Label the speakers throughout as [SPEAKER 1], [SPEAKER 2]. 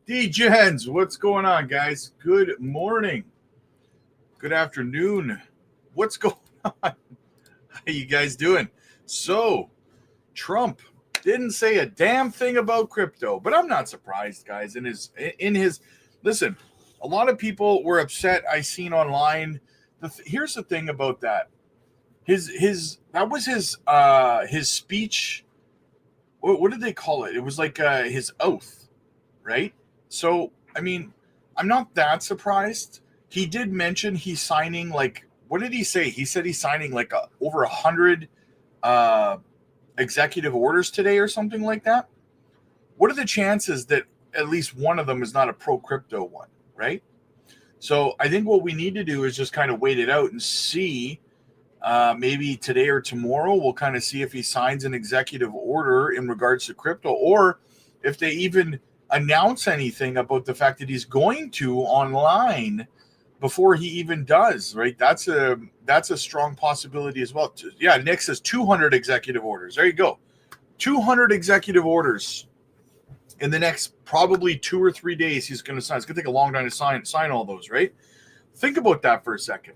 [SPEAKER 1] D-Gens, what's going on, guys? Good morning. Good afternoon. What's going on? How you guys doing? So, Trump didn't say a damn thing about crypto, but I'm not surprised, guys. In his listen, a lot of people were upset. I seen online. Here's the thing about that. That was his speech. What did they call it? It was like his oath, right? So, I mean, I'm not that surprised. He did mention he's signing what did he say? He said he's signing over 100 executive orders today or something like that. What are the chances that at least one of them is not a pro-crypto one, right? So I think what we need to do is just kind of wait it out and see. Maybe today or tomorrow, we'll kind of see if he signs an executive order in regards to crypto, or if they even announce anything about the fact that he's going to online before he even does, right? That's a strong possibility as well. Yeah, Nick says 200 executive orders. There you go. 200 executive orders in the next probably 2 or 3 days he's going to sign. It's going to take a long time to sign all those, right? Think about that for a second.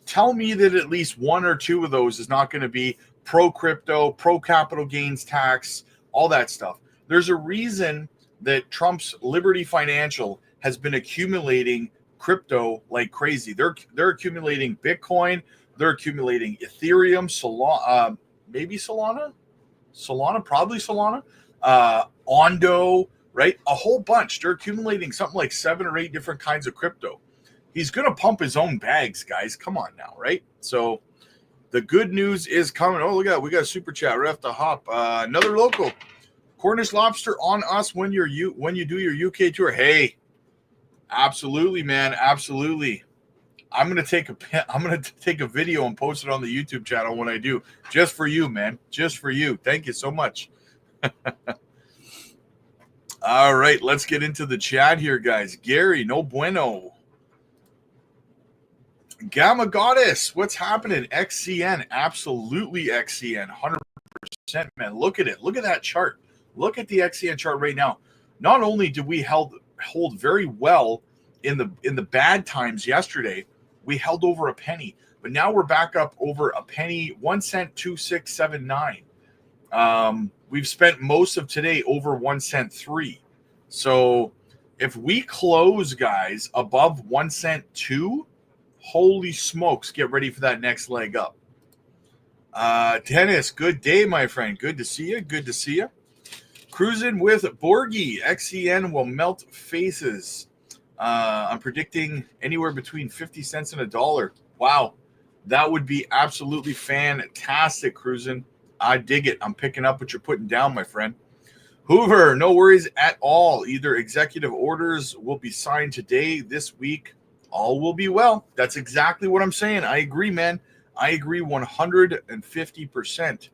[SPEAKER 1] Tell me that at least 1 or 2 of those is not going to be pro-crypto, pro-capital gains tax, all that stuff. There's a reason that Trump's Liberty Financial has been accumulating crypto like crazy. They're accumulating Bitcoin, they're accumulating Ethereum, Solana, probably Solana, Ondo, right? A whole bunch. They're accumulating something like 7 or 8 different kinds of crypto. He's going to pump his own bags, guys. Come on now, right? So the good news is coming. Oh, look at that. We got a super chat right off the hop. Another local. Cornish lobster on us when you do your UK tour. Hey, absolutely, man, absolutely. I'm gonna take a video and post it on the YouTube channel when I do, just for you, man, just for you. Thank you so much. All right, let's get into the chat here, guys. Gary, no bueno. Gamma Goddess, what's happening? XCN, absolutely XCN, 100%, man. Look at it. Look at that chart. Look at the XCN chart right now. Not only did we hold very well in the bad times yesterday, we held over a penny, but now we're back up over a penny, 1 cent, 2.679. We've spent most of today over 1 cent 3. So if we close, guys, above 1 cent 2, holy smokes, get ready for that next leg up. Dennis, good day, my friend. Good to see you. Good to see you. Cruising with Borgie. XCN will melt faces. I'm predicting anywhere between 50 cents and $1. Wow. That would be absolutely fantastic, Cruising. I dig it. I'm picking up what you're putting down, my friend. Hoover, no worries at all. Either executive orders will be signed today, this week. All will be well. That's exactly what I'm saying. I agree, man. I agree 150%.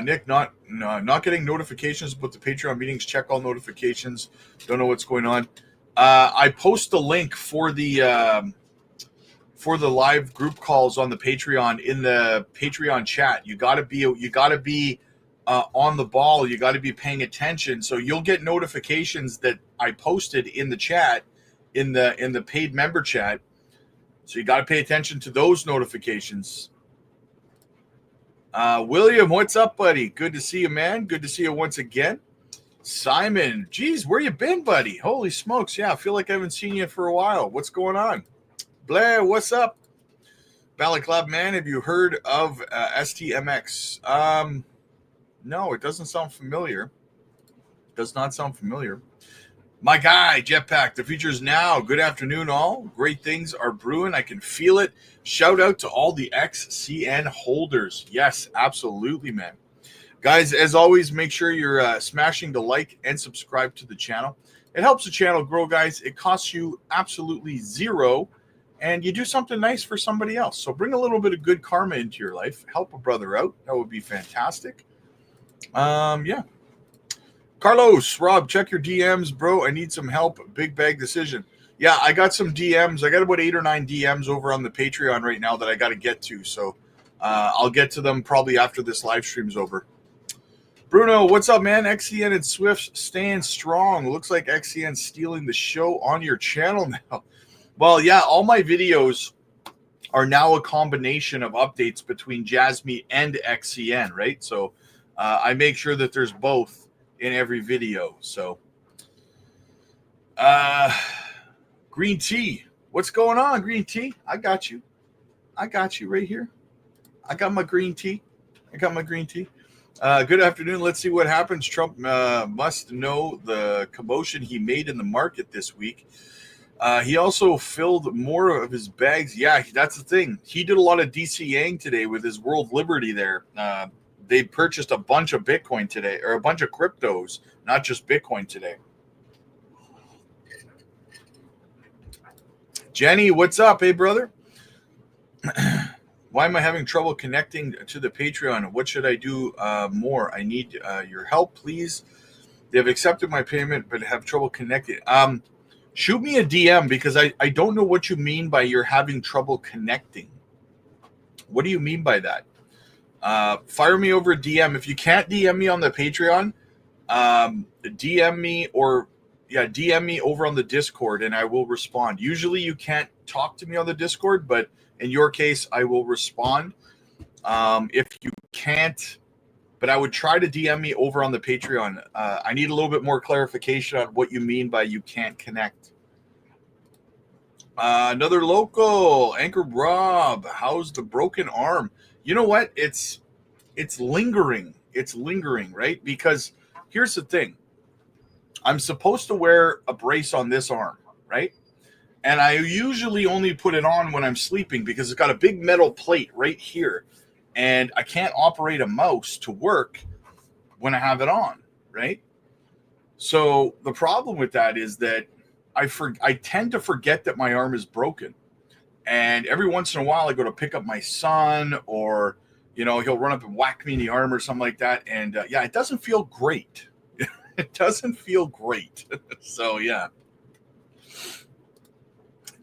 [SPEAKER 1] Nick, not getting notifications about the Patreon meetings. Check all notifications. Don't know what's going on. I post the link for the live group calls on the Patreon in the Patreon chat. You got to be on the ball. You got to be paying attention. So you'll get notifications that I posted in the chat, in the paid member chat. So you got to pay attention to those notifications. William, what's up, buddy? Good to see you, man. Good to see you once again. Simon, geez, where you been, buddy? Holy smokes. Yeah, I feel like I haven't seen you for a while. What's going on? Blair, what's up? Balaclava man, have you heard of STMX? No, it doesn't sound familiar. Does not sound familiar. My guy, Jetpack, the future's now. Good afternoon, all. Great things are brewing. I can feel it. Shout out to all the XCN holders. Yes, absolutely, man. Guys, as always, make sure you're smashing the like and subscribe to the channel. It helps the channel grow, guys. It costs you absolutely zero, and you do something nice for somebody else. So bring a little bit of good karma into your life. Help a brother out. That would be fantastic. Yeah. Carlos, Rob, check your DMs, bro. I need some help. Big bag decision. Yeah, I got some DMs. I got about 8 or 9 DMs over on the Patreon right now that I got to get to. So I'll get to them probably after this live stream's over. Bruno, what's up, man? XCN and Swift staying strong. Looks like XCN's stealing the show on your channel now. Well, yeah, all my videos are now a combination of updates between Jasmy and XCN, right? So I make sure that there's both in every video. So Green Tea, what's going on, Green Tea? I got you right here. I got my green tea. Good afternoon. Let's see what happens. Trump must know the commotion he made in the market this week. He also filled more of his bags. Yeah, that's the thing. He did a lot of DCAing today with his World Liberty there. They purchased a bunch of Bitcoin today, or a bunch of cryptos, not just Bitcoin today. Jenny, what's up? Hey, brother. Why am I having trouble connecting to the Patreon? What should I do more? I need your help, please. They have accepted my payment, but have trouble connecting. Shoot me a DM, because I don't know what you mean by you're having trouble connecting. What do you mean by that? Fire me over a DM. If you can't DM me on the Patreon, DM me over on the Discord, and I will respond. Usually you can't talk to me on the Discord, but in your case, I will respond. If you can't, but I would try to DM me over on the Patreon. I need a little bit more clarification on what you mean by you can't connect. Another local, Anchor Rob. How's the broken arm? You know what? It's lingering. It's lingering, right? Because here's the thing. I'm supposed to wear a brace on this arm, right? And I usually only put it on when I'm sleeping, because it's got a big metal plate right here. And I can't operate a mouse to work when I have it on, right? So the problem with that is that I tend to forget that my arm is broken. And every once in a while I go to pick up my son, or, he'll run up and whack me in the arm or something like that. And it doesn't feel great. It doesn't feel great. So, yeah.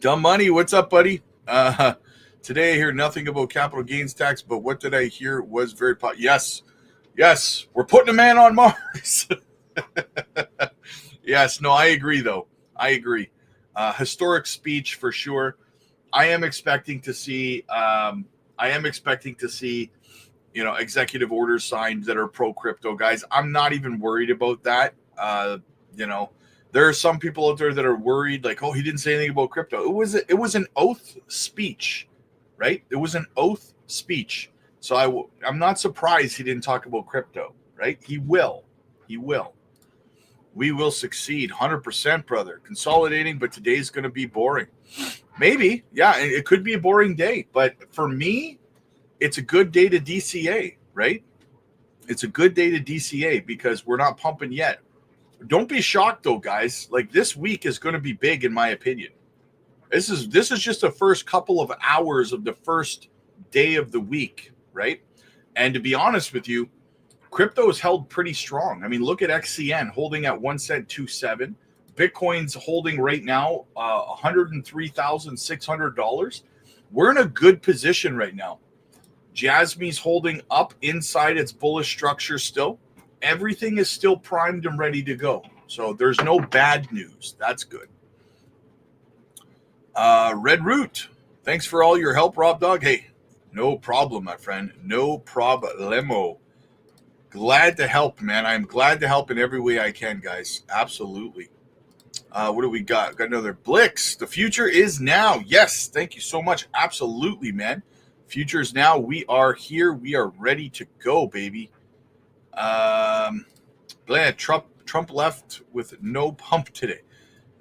[SPEAKER 1] Dumb Money, what's up, buddy? Today I hear nothing about capital gains tax, but what did I hear was very Yes, we're putting a man on Mars. Yes, no, I agree, though. I agree. Historic speech for sure. I am expecting to see executive orders signed that are pro crypto, guys. I'm not even worried about that. There are some people out there that are worried, like, oh, he didn't say anything about crypto. It was an oath speech, right? It was an oath speech. So I'm not surprised he didn't talk about crypto, right? He will. We will succeed, 100%, brother. Consolidating, but today's going to be boring. Maybe, yeah, it could be a boring day. But for me, it's a good day to DCA, right? It's a good day to DCA because we're not pumping yet. Don't be shocked, though, guys. Like, this week is going to be big, in my opinion. This is just the first couple of hours of the first day of the week, right? And to be honest with you, crypto is held pretty strong. I mean, look at XCN holding at 1 cent 27. Bitcoin's holding right now $103,600. We're in a good position right now. Jasmy's holding up inside its bullish structure still. Everything is still primed and ready to go. So there's no bad news. That's good. Red Root, thanks for all your help, Rob Dog. Hey, no problem, my friend. No problemo. Glad to help, man. I'm glad to help in every way I can, guys. Absolutely. What do we got? Got another Blix. The future is now. Yes, thank you so much. Absolutely, man. Future is now. We are here. We are ready to go, baby. Trump left with no pump today.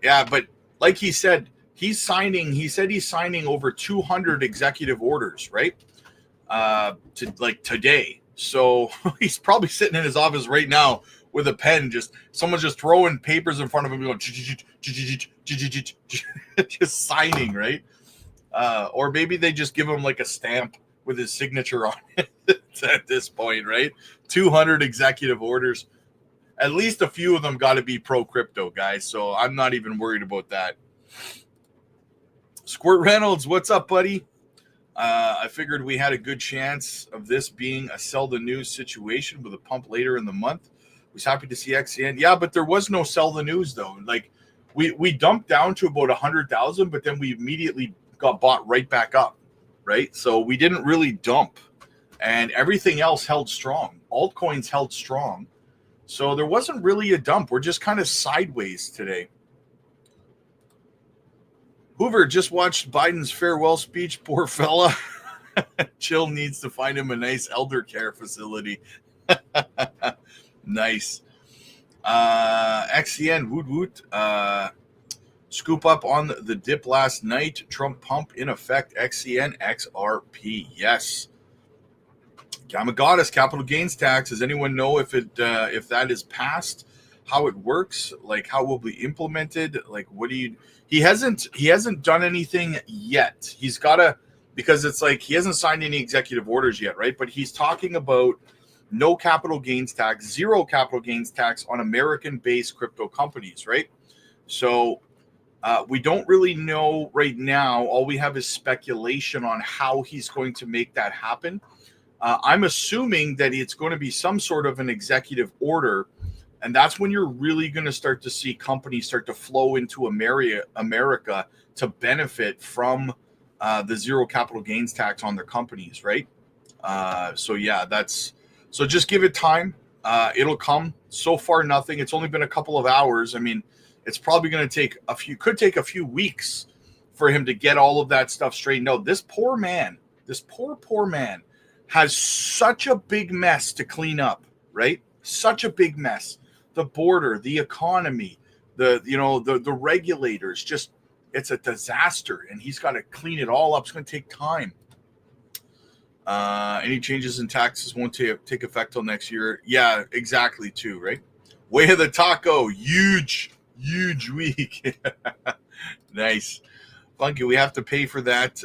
[SPEAKER 1] Yeah, but like he said, he's signing over 200 executive orders, right? Today. So he's probably sitting in his office right now with a pen, someone's just throwing papers in front of him going just signing, right? Or maybe they just give him like a stamp with his signature on it at this point, right? 200 executive orders. At least a few of them got to be pro crypto, guys. So I'm not even worried about that. Squirt Reynolds, what's up, buddy? I figured we had a good chance of this being a sell the news situation with a pump later in the month. Was happy to see XCN. Yeah, but there was no sell the news though. Like we dumped down to about 100,000, but then we immediately got bought right back up, right? So we didn't really dump, and everything else held strong. Altcoins held strong, so there wasn't really a dump. We're just kind of sideways today. Hoover just watched Biden's farewell speech. Poor fella. Chill needs to find him a nice elder care facility. Nice. XCN, woot woot. Scoop up on the dip last night. Trump pump in effect. XCN XRP. Yes. Gamma Goddess, capital gains tax. Does anyone know if that is passed? How it works? Like how will be implemented? Like what do you? He hasn't done anything yet. He's got to, because it's like he hasn't signed any executive orders yet, right? But he's talking about no capital gains tax, zero capital gains tax on American-based crypto companies, right? So we don't really know right now. All we have is speculation on how he's going to make that happen. I'm assuming that it's going to be some sort of an executive order. And that's when you're really going to start to see companies start to flow into America to benefit from the zero capital gains tax on their companies, right? So just give it time. It'll come. So far, nothing. It's only been a couple of hours. I mean, it's probably going to could take a few weeks for him to get all of that stuff straightened out. This poor man has such a big mess to clean up, right? Such a big mess. The border, the economy, the regulators, just it's a disaster, and he's got to clean it all up. It's going to take time. Any changes in taxes won't take effect till next year. Yeah, exactly. Too right. Way of the taco, huge week. Nice, Funky. We have to pay for that.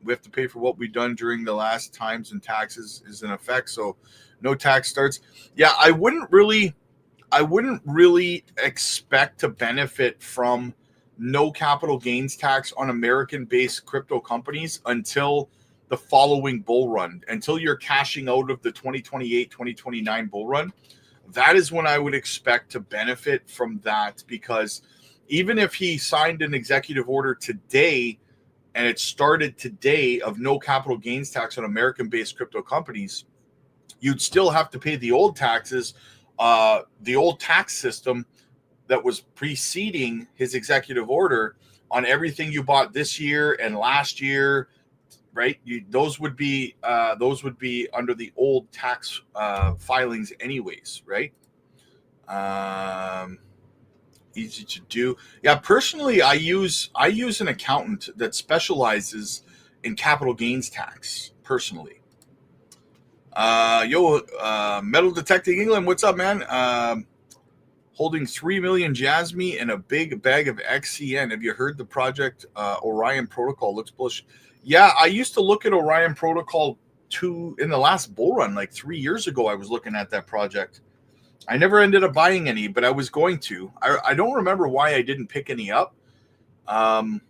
[SPEAKER 1] We have to pay for what we've done during the last times, and taxes is in effect. So no tax starts. Yeah, I wouldn't really expect to benefit from no capital gains tax on American-based crypto companies until the following bull run, until you're cashing out of the 2028, 2029 bull run. That is when I would expect to benefit from that, because even if he signed an executive order today and it started today of no capital gains tax on American-based crypto companies, you'd still have to pay the old taxes, the old tax system that was preceding his executive order on everything you bought this year and last year, right? Those would be under the old tax filings anyways, right? Easy to do. Yeah, personally, I use an accountant that specializes in capital gains tax. Personally, Metal Detecting England, what's up, man? Holding 3 million Jasmy and a big bag of XCN. Have you heard the project Orion Protocol? Looks bullish. Yeah, I used to look at Orion Protocol in the last bull run, like 3 years ago. I was looking at that project. I never ended up buying any, but I was going to. I don't remember why I didn't pick any up.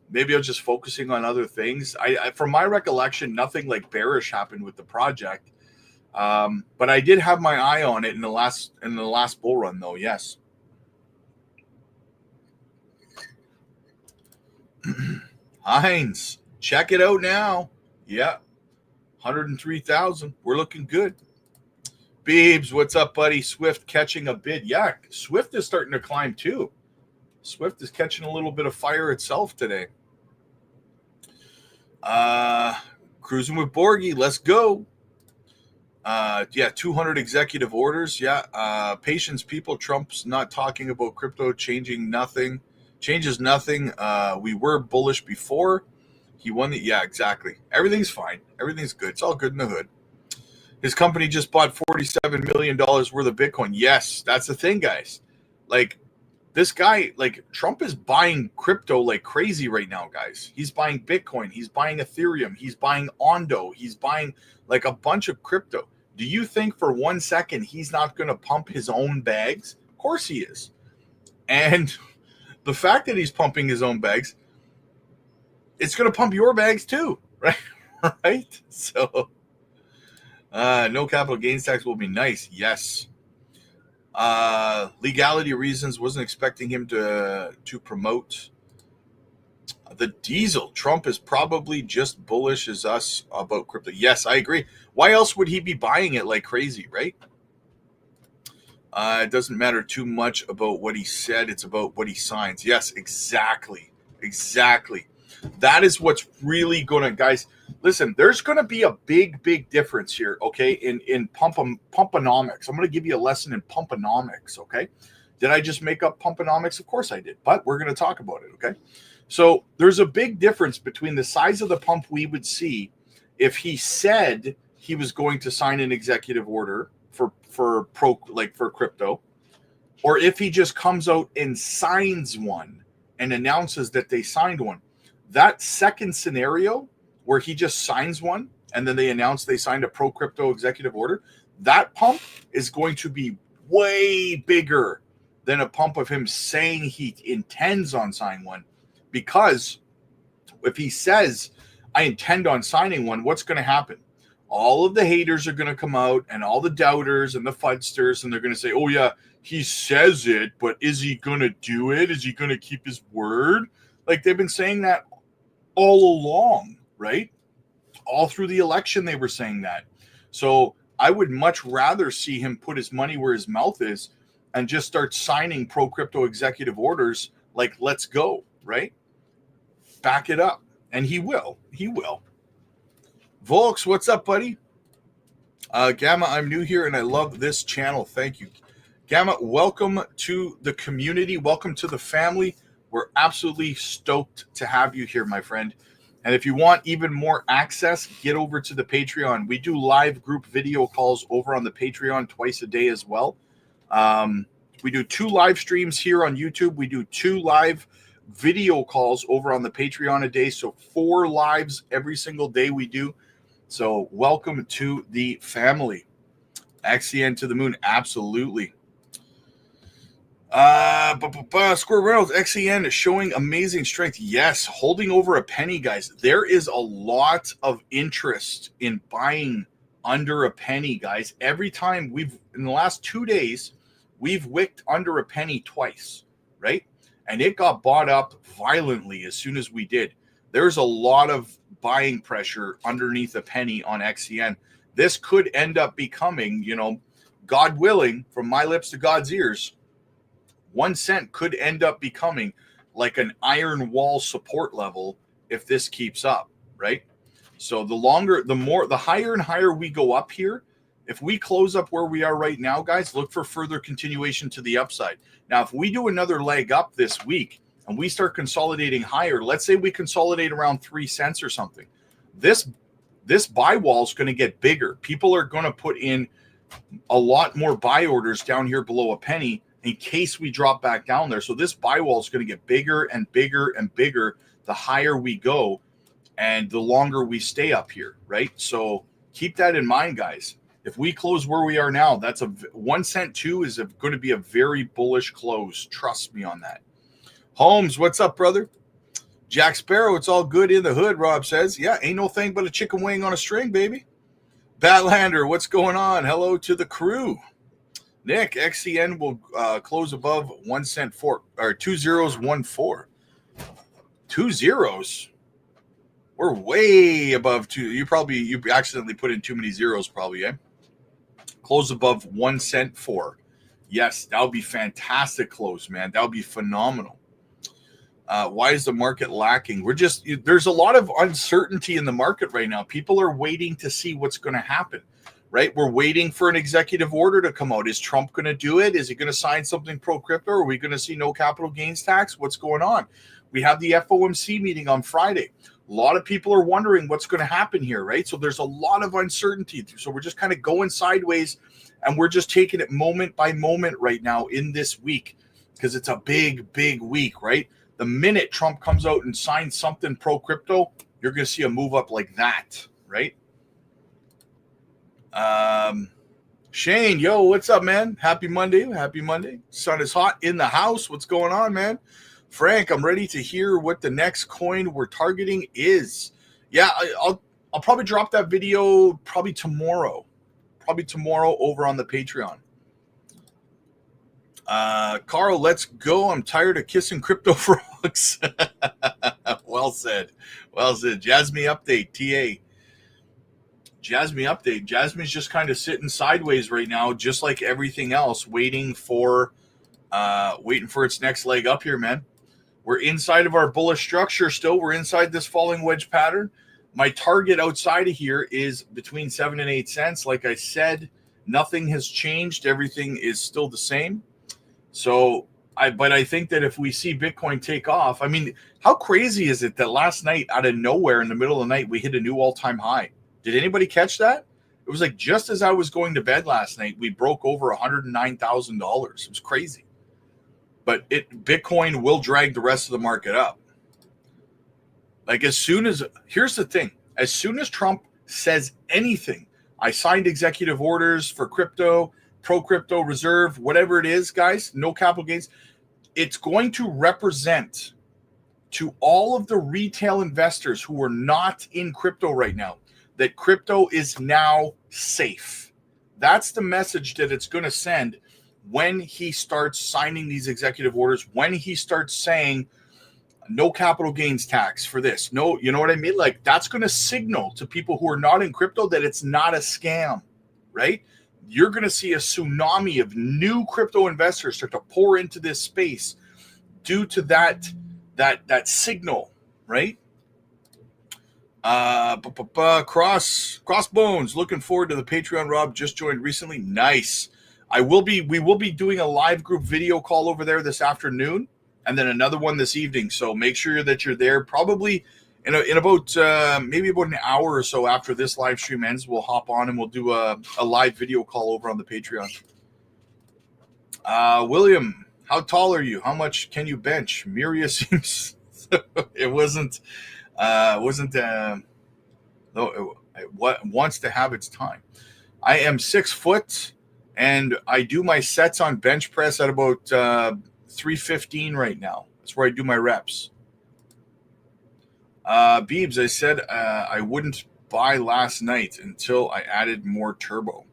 [SPEAKER 1] Maybe I was just focusing on other things. From my recollection, nothing like bearish happened with the project. But I did have my eye on it in the last bull run, though. Yes. Heinz, check it out now. Yeah, 103,000. We're looking good. Beebs, what's up, buddy? Swift catching a bid. Yeah, Swift is starting to climb too. Swift is catching a little bit of fire itself today. Cruising with Borgie. Let's go. 200 executive orders. Yeah. Patience, people. Trump's not talking about crypto changes nothing. We were bullish before. He won the. Yeah, exactly. Everything's fine. Everything's good. It's all good in the hood. His company just bought $47 million worth of Bitcoin. Yes, that's the thing, guys. Like, this guy, like, Trump is buying crypto like crazy right now, guys. He's buying Bitcoin. He's buying Ethereum. He's buying Ondo. He's buying, like, a bunch of crypto. Do you think for 1 second he's not going to pump his own bags? Of course he is. And the fact that he's pumping his own bags, it's going to pump your bags too, right? right? So no capital gains tax will be nice. Yes. Legality reasons, wasn't expecting him to promote the diesel. Trump is probably just bullish as us about crypto. Yes, I agree. Why else would he be buying it like crazy, right? It doesn't matter too much about what he said. It's about what he signs. Yes, exactly. Exactly. That is what's really going to, guys, listen, there's going to be a big difference here, okay, in pumponomics. I'm going to give you a lesson in pumponomics, okay? Did I just make up pumponomics? Of course I did, but we're going to talk about it, okay? So there's a big difference between the size of the pump we would see if he said he was going to sign an executive order for crypto, or if he just comes out and signs one and announces that they signed one. That second scenario where he just signs one and then they announce they signed a pro crypto executive order, that pump is going to be way bigger than a pump of him saying he intends on signing one. Because if he says, I intend on signing one, what's going to happen? All of the haters are going to come out, and all the doubters and the fudsters, and they're going to say, oh yeah, he says it, but is he going to do it? Is he going to keep his word? Like, they've been saying that all along, right? All through the election, they were saying that. So I would much rather see him put his money where his mouth is and just start signing pro crypto executive orders like, let's go, right? Back it up. And he will. He will. Volks, what's up, buddy? Gamma, I'm new here and I love this channel. Thank you. Gamma, welcome to the community. Welcome to the family. We're absolutely stoked to have you here, my friend. And if you want even more access, get over to the Patreon. We do live group video calls over on the Patreon twice a day as well. We do 2 live streams here on YouTube. We do 2 live video calls over on the Patreon a day. So 4 lives every single day we do. So welcome to the family. XCN to the moon. Absolutely. Square Reynolds, XCN is showing amazing strength. Yes, holding over a penny, guys. There is a lot of interest in buying under a penny, guys. Every time in the last 2 days, we've wicked under a penny twice, right? And it got bought up violently as soon as we did. There's a lot of buying pressure underneath a penny on XCN. This could end up becoming, God willing, from my lips to God's ears, 1 cent could end up becoming like an iron wall support level if this keeps up, right? So the higher and higher we go up here, if we close up where we are right now, guys, look for further continuation to the upside. Now, if we do another leg up this week and we start consolidating higher, let's say we consolidate around 3 cents or something, this buy wall is going to get bigger. People are going to put in a lot more buy orders down here below a penny in case we drop back down there. So this buy wall is going to get bigger and bigger and bigger the higher we go and the longer we stay up here, right? So keep that in mind, guys. If we close where we are now, that's 1 cent too is going to be a very bullish close. Trust me on that. Holmes, what's up, brother? Jack Sparrow, it's all good in the hood, Rob says. Yeah, ain't no thing but a chicken wing on a string, baby. Batlander, what's going on? Hello to the crew. Nick, XCN will close above 1 cent for, or 2014. 2 zeros? We're way above 2. You accidentally put in too many zeros, probably, eh? Close above 1 cent for. Yes, that would be fantastic close, man. That would be phenomenal. Why is the market lacking? There's a lot of uncertainty in the market right now. People are waiting to see what's going to happen, right? We're waiting for an executive order to come out. Is Trump going to do it? Is he going to sign something pro-crypto? Are we going to see no capital gains tax? What's going on? We have the FOMC meeting on Friday. A lot of people are wondering what's going to happen here, right? So there's a lot of uncertainty. So we're just kind of going sideways, and we're just taking it moment by moment right now in this week because it's a big week, right? The minute Trump comes out and signs something pro-crypto, you're going to see a move up like that, right? Shane, yo, what's up, man? Happy Monday. Happy Monday. Sun is hot in the house. What's going on, man? Frank, I'm ready to hear what the next coin we're targeting is. Yeah, I'll I'll probably drop that video probably tomorrow over on the Patreon. Carl, let's go. I'm tired of kissing crypto frogs. Well said. Jasmy update, TA. Jasmy update. Jasmy's just kind of sitting sideways right now, just like everything else, waiting for its next leg up here, man. We're inside of our bullish structure still. We're inside this falling wedge pattern. My target outside of here is between 7 and 8 cents. Like I said, nothing has changed. Everything is still the same. So but I think that if we see Bitcoin take off, I mean, how crazy is it that last night out of nowhere in the middle of the night, we hit a new all-time high? Did anybody catch that? It was like just as I was going to bed last night, we broke over $109,000. It was crazy. But Bitcoin will drag the rest of the market up. Like here's the thing. As soon as Trump says anything, I signed executive orders for crypto, pro-crypto reserve, whatever it is, guys, no capital gains. It's going to represent to all of the retail investors who are not in crypto right now that crypto is now safe. That's the message that it's going to send when he starts signing these executive orders, when he starts saying no capital gains tax for this. No, you know what I mean? Like that's going to signal to people who are not in crypto that it's not a scam, right? You're going to see a tsunami of new crypto investors start to pour into this space due to that signal, right? Crossbones, looking forward to the Patreon. Rob just joined recently. Nice. We will be doing a live group video call over there this afternoon, and then another one this evening. So make sure that you're there. Probably in about maybe about an hour or so after this live stream ends, we'll hop on and we'll do a live video call over on the Patreon. William, how tall are you? How much can you bench? Myria seems it wants to have its time. I am 6 foot and I do my sets on bench press at about 315 right now. That's where I do my reps. Beebs, I said I wouldn't buy last night until I added more turbo.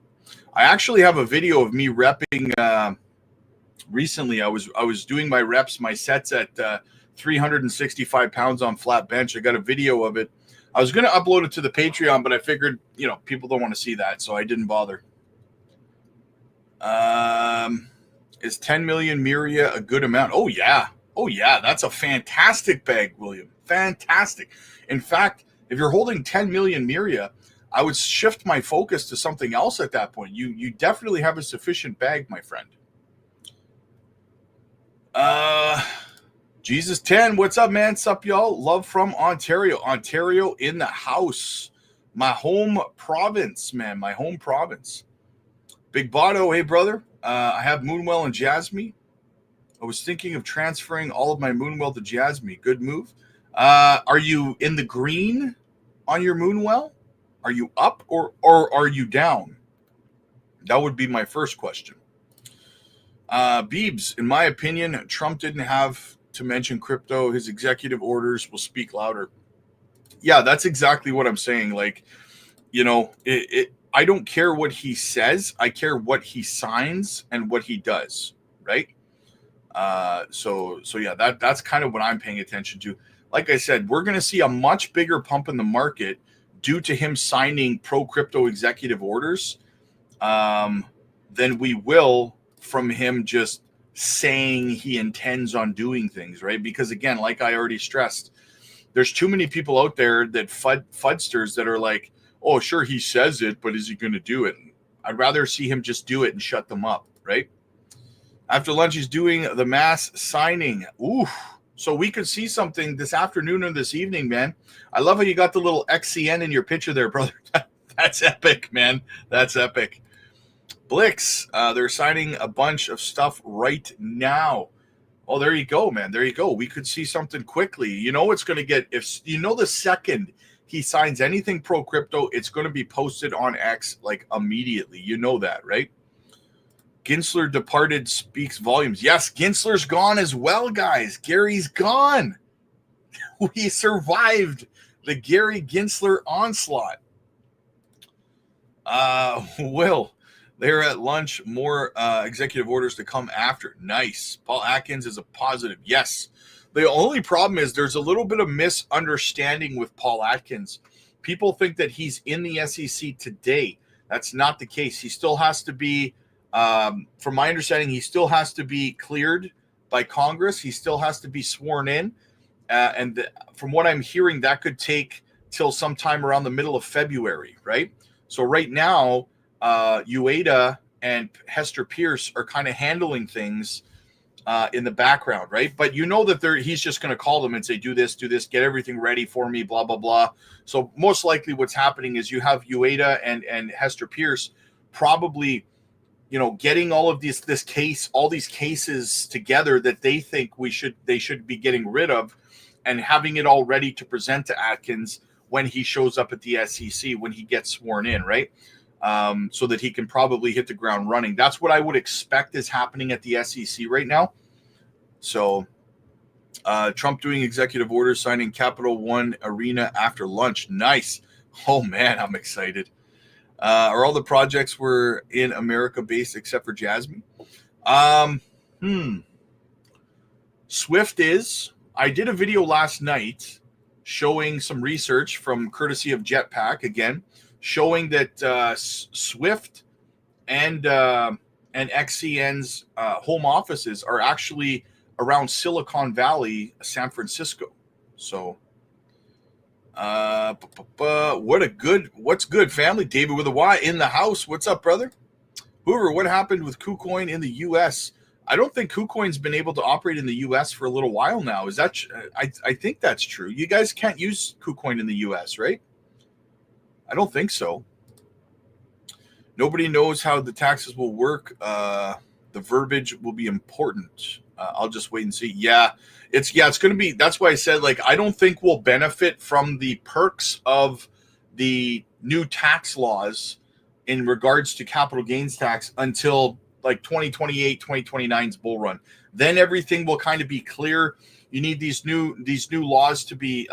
[SPEAKER 1] I actually have a video of me repping recently. I was doing my reps, my sets at 365 pounds on flat bench. I got a video of it. I was going to upload it to the Patreon, but I figured, people don't want to see that, so I didn't bother. Is 10 million Myria a good amount? Oh, yeah. That's a fantastic bag, William. Fantastic. In fact, if you're holding 10 million Myria, I would shift my focus to something else at that point. You definitely have a sufficient bag, my friend. Jesus 10, what's up, man? Sup, y'all? Love from Ontario. Ontario in the house. My home province, man. My home province. Big Botto, hey, brother. I have Moonwell and Jasmy. I was thinking of transferring all of my Moonwell to Jasmy. Good move. Are you in the green on your Moonwell? Are you up or are you down? That would be my first question. Beebs, in my opinion, Trump didn't have to mention crypto. His executive orders will speak louder. Yeah, that's exactly what I'm saying. Like, I don't care what he says. I care what he signs and what he does, right? So yeah, that's kind of what I'm paying attention to. Like I said, we're going to see a much bigger pump in the market due to him signing pro-crypto executive orders than we will from him just saying he intends on doing things, right? Because again, like I already stressed, there's too many people out there that fudsters that are like, oh, sure, he says it, but is he going to do it? I'd rather see him just do it and shut them up, right? After lunch, he's doing the mass signing. Ooh, so we could see something this afternoon or this evening, man. I love how you got the little XCN in your picture there, brother. That's epic, man. That's epic. Blix, they're signing a bunch of stuff right now. Oh, there you go, man. There you go. We could see something quickly. It's going to get, the second he signs anything pro crypto, it's going to be posted on X like immediately. You know that, right? Gensler departed speaks volumes. Yes, Gensler's gone as well, guys. Gary's gone. We survived the Gary Gensler onslaught. Will, they're at lunch. More executive orders to come after. Nice. Paul Atkins is a positive. Yes. The only problem is there's a little bit of misunderstanding with Paul Atkins. People think that he's in the SEC today. That's not the case. He still has to be, from my understanding, he still has to be cleared by Congress. He still has to be sworn in. From what I'm hearing, that could take till sometime around the middle of February, right? So right now, UADA and Hester Pierce are kind of handling things in the background, right? But you know that he's just going to call them and say, do this, get everything ready for me, blah, blah, blah. So most likely what's happening is you have UADA and Hester Pierce probably, getting all of these cases together that they think they should be getting rid of and having it all ready to present to Atkins when he shows up at the SEC, when he gets sworn in, right? So that he can probably hit the ground running. That's what I would expect is happening at the SEC right now. So Trump doing executive orders, signing Capital One Arena after lunch. Nice. Oh, man, I'm excited. Are all the projects were in America based except for Jasmy? Swift is. I did a video last night showing some research from courtesy of Jetpack again, showing that Swift and XCN's home offices are actually around Silicon Valley, San Francisco. So, what's good, family? David with a Y in the house. What's up, brother? Hoover, what happened with KuCoin in the U.S.? I don't think KuCoin's been able to operate in the U.S. for a little while now. Is that? I think that's true. You guys can't use KuCoin in the U.S., right? I don't think so. Nobody knows how the taxes will work. The verbiage will be important. I'll just wait and see. Yeah, it's going to be. That's why I said, I don't think we'll benefit from the perks of the new tax laws in regards to capital gains tax until 2028, 2029's bull run. Then everything will kind of be clear. You need these new laws to be,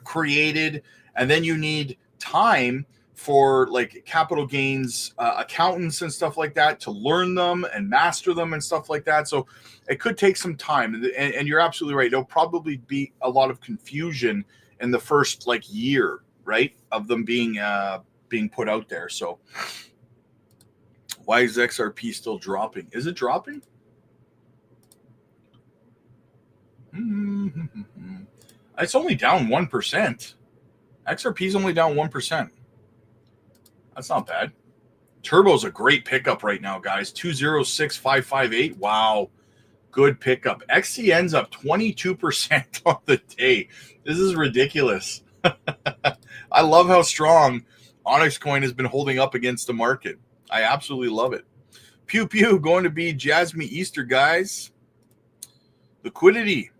[SPEAKER 1] created, and then you need time for capital gains accountants and stuff like that to learn them and master them and stuff like that. So it could take some time, and you're absolutely right. There'll probably be a lot of confusion in the first year, right, of them being put out there. So why is XRP still dropping? Is it dropping? It's only down 1%. XRP is only down 1%. That's not bad. Turbo's a great pickup right now, guys. 206558. Wow. Good pickup. XCN's up 22% on the day. This is ridiculous. I love how strong Onyx Coin has been holding up against the market. I absolutely love it. Pew pew, going to be Jasmy Easter, guys. Liquidity.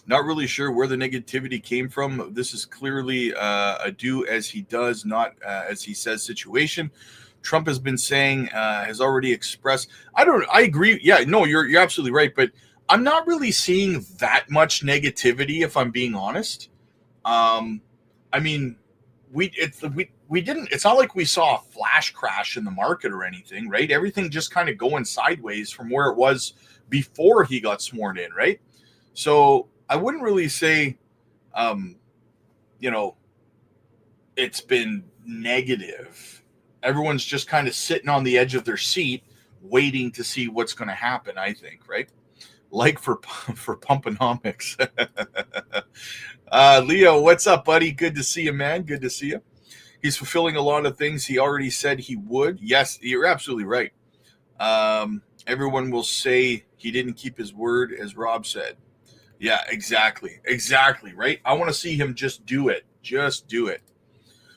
[SPEAKER 1] Not really sure where the negativity came from. This is clearly a do as he does, not as he says situation. Trump has been saying, has already expressed. I agree. Yeah, no, you're absolutely right. But I'm not really seeing that much negativity, if I'm being honest. I mean, we didn't. It's not like we saw a flash crash in the market or anything, right? Everything just kind of going sideways from where it was before he got sworn in, right? So I wouldn't really say, it's been negative. Everyone's just kind of sitting on the edge of their seat, waiting to see what's going to happen, I think, right? For Pumponomics. Leo, what's up, buddy? Good to see you, man. Good to see you. He's fulfilling a lot of things he already said he would. Yes, you're absolutely right. Everyone will say he didn't keep his word, as Rob said. Yeah, exactly, right? I want to see him just do it. Just do it.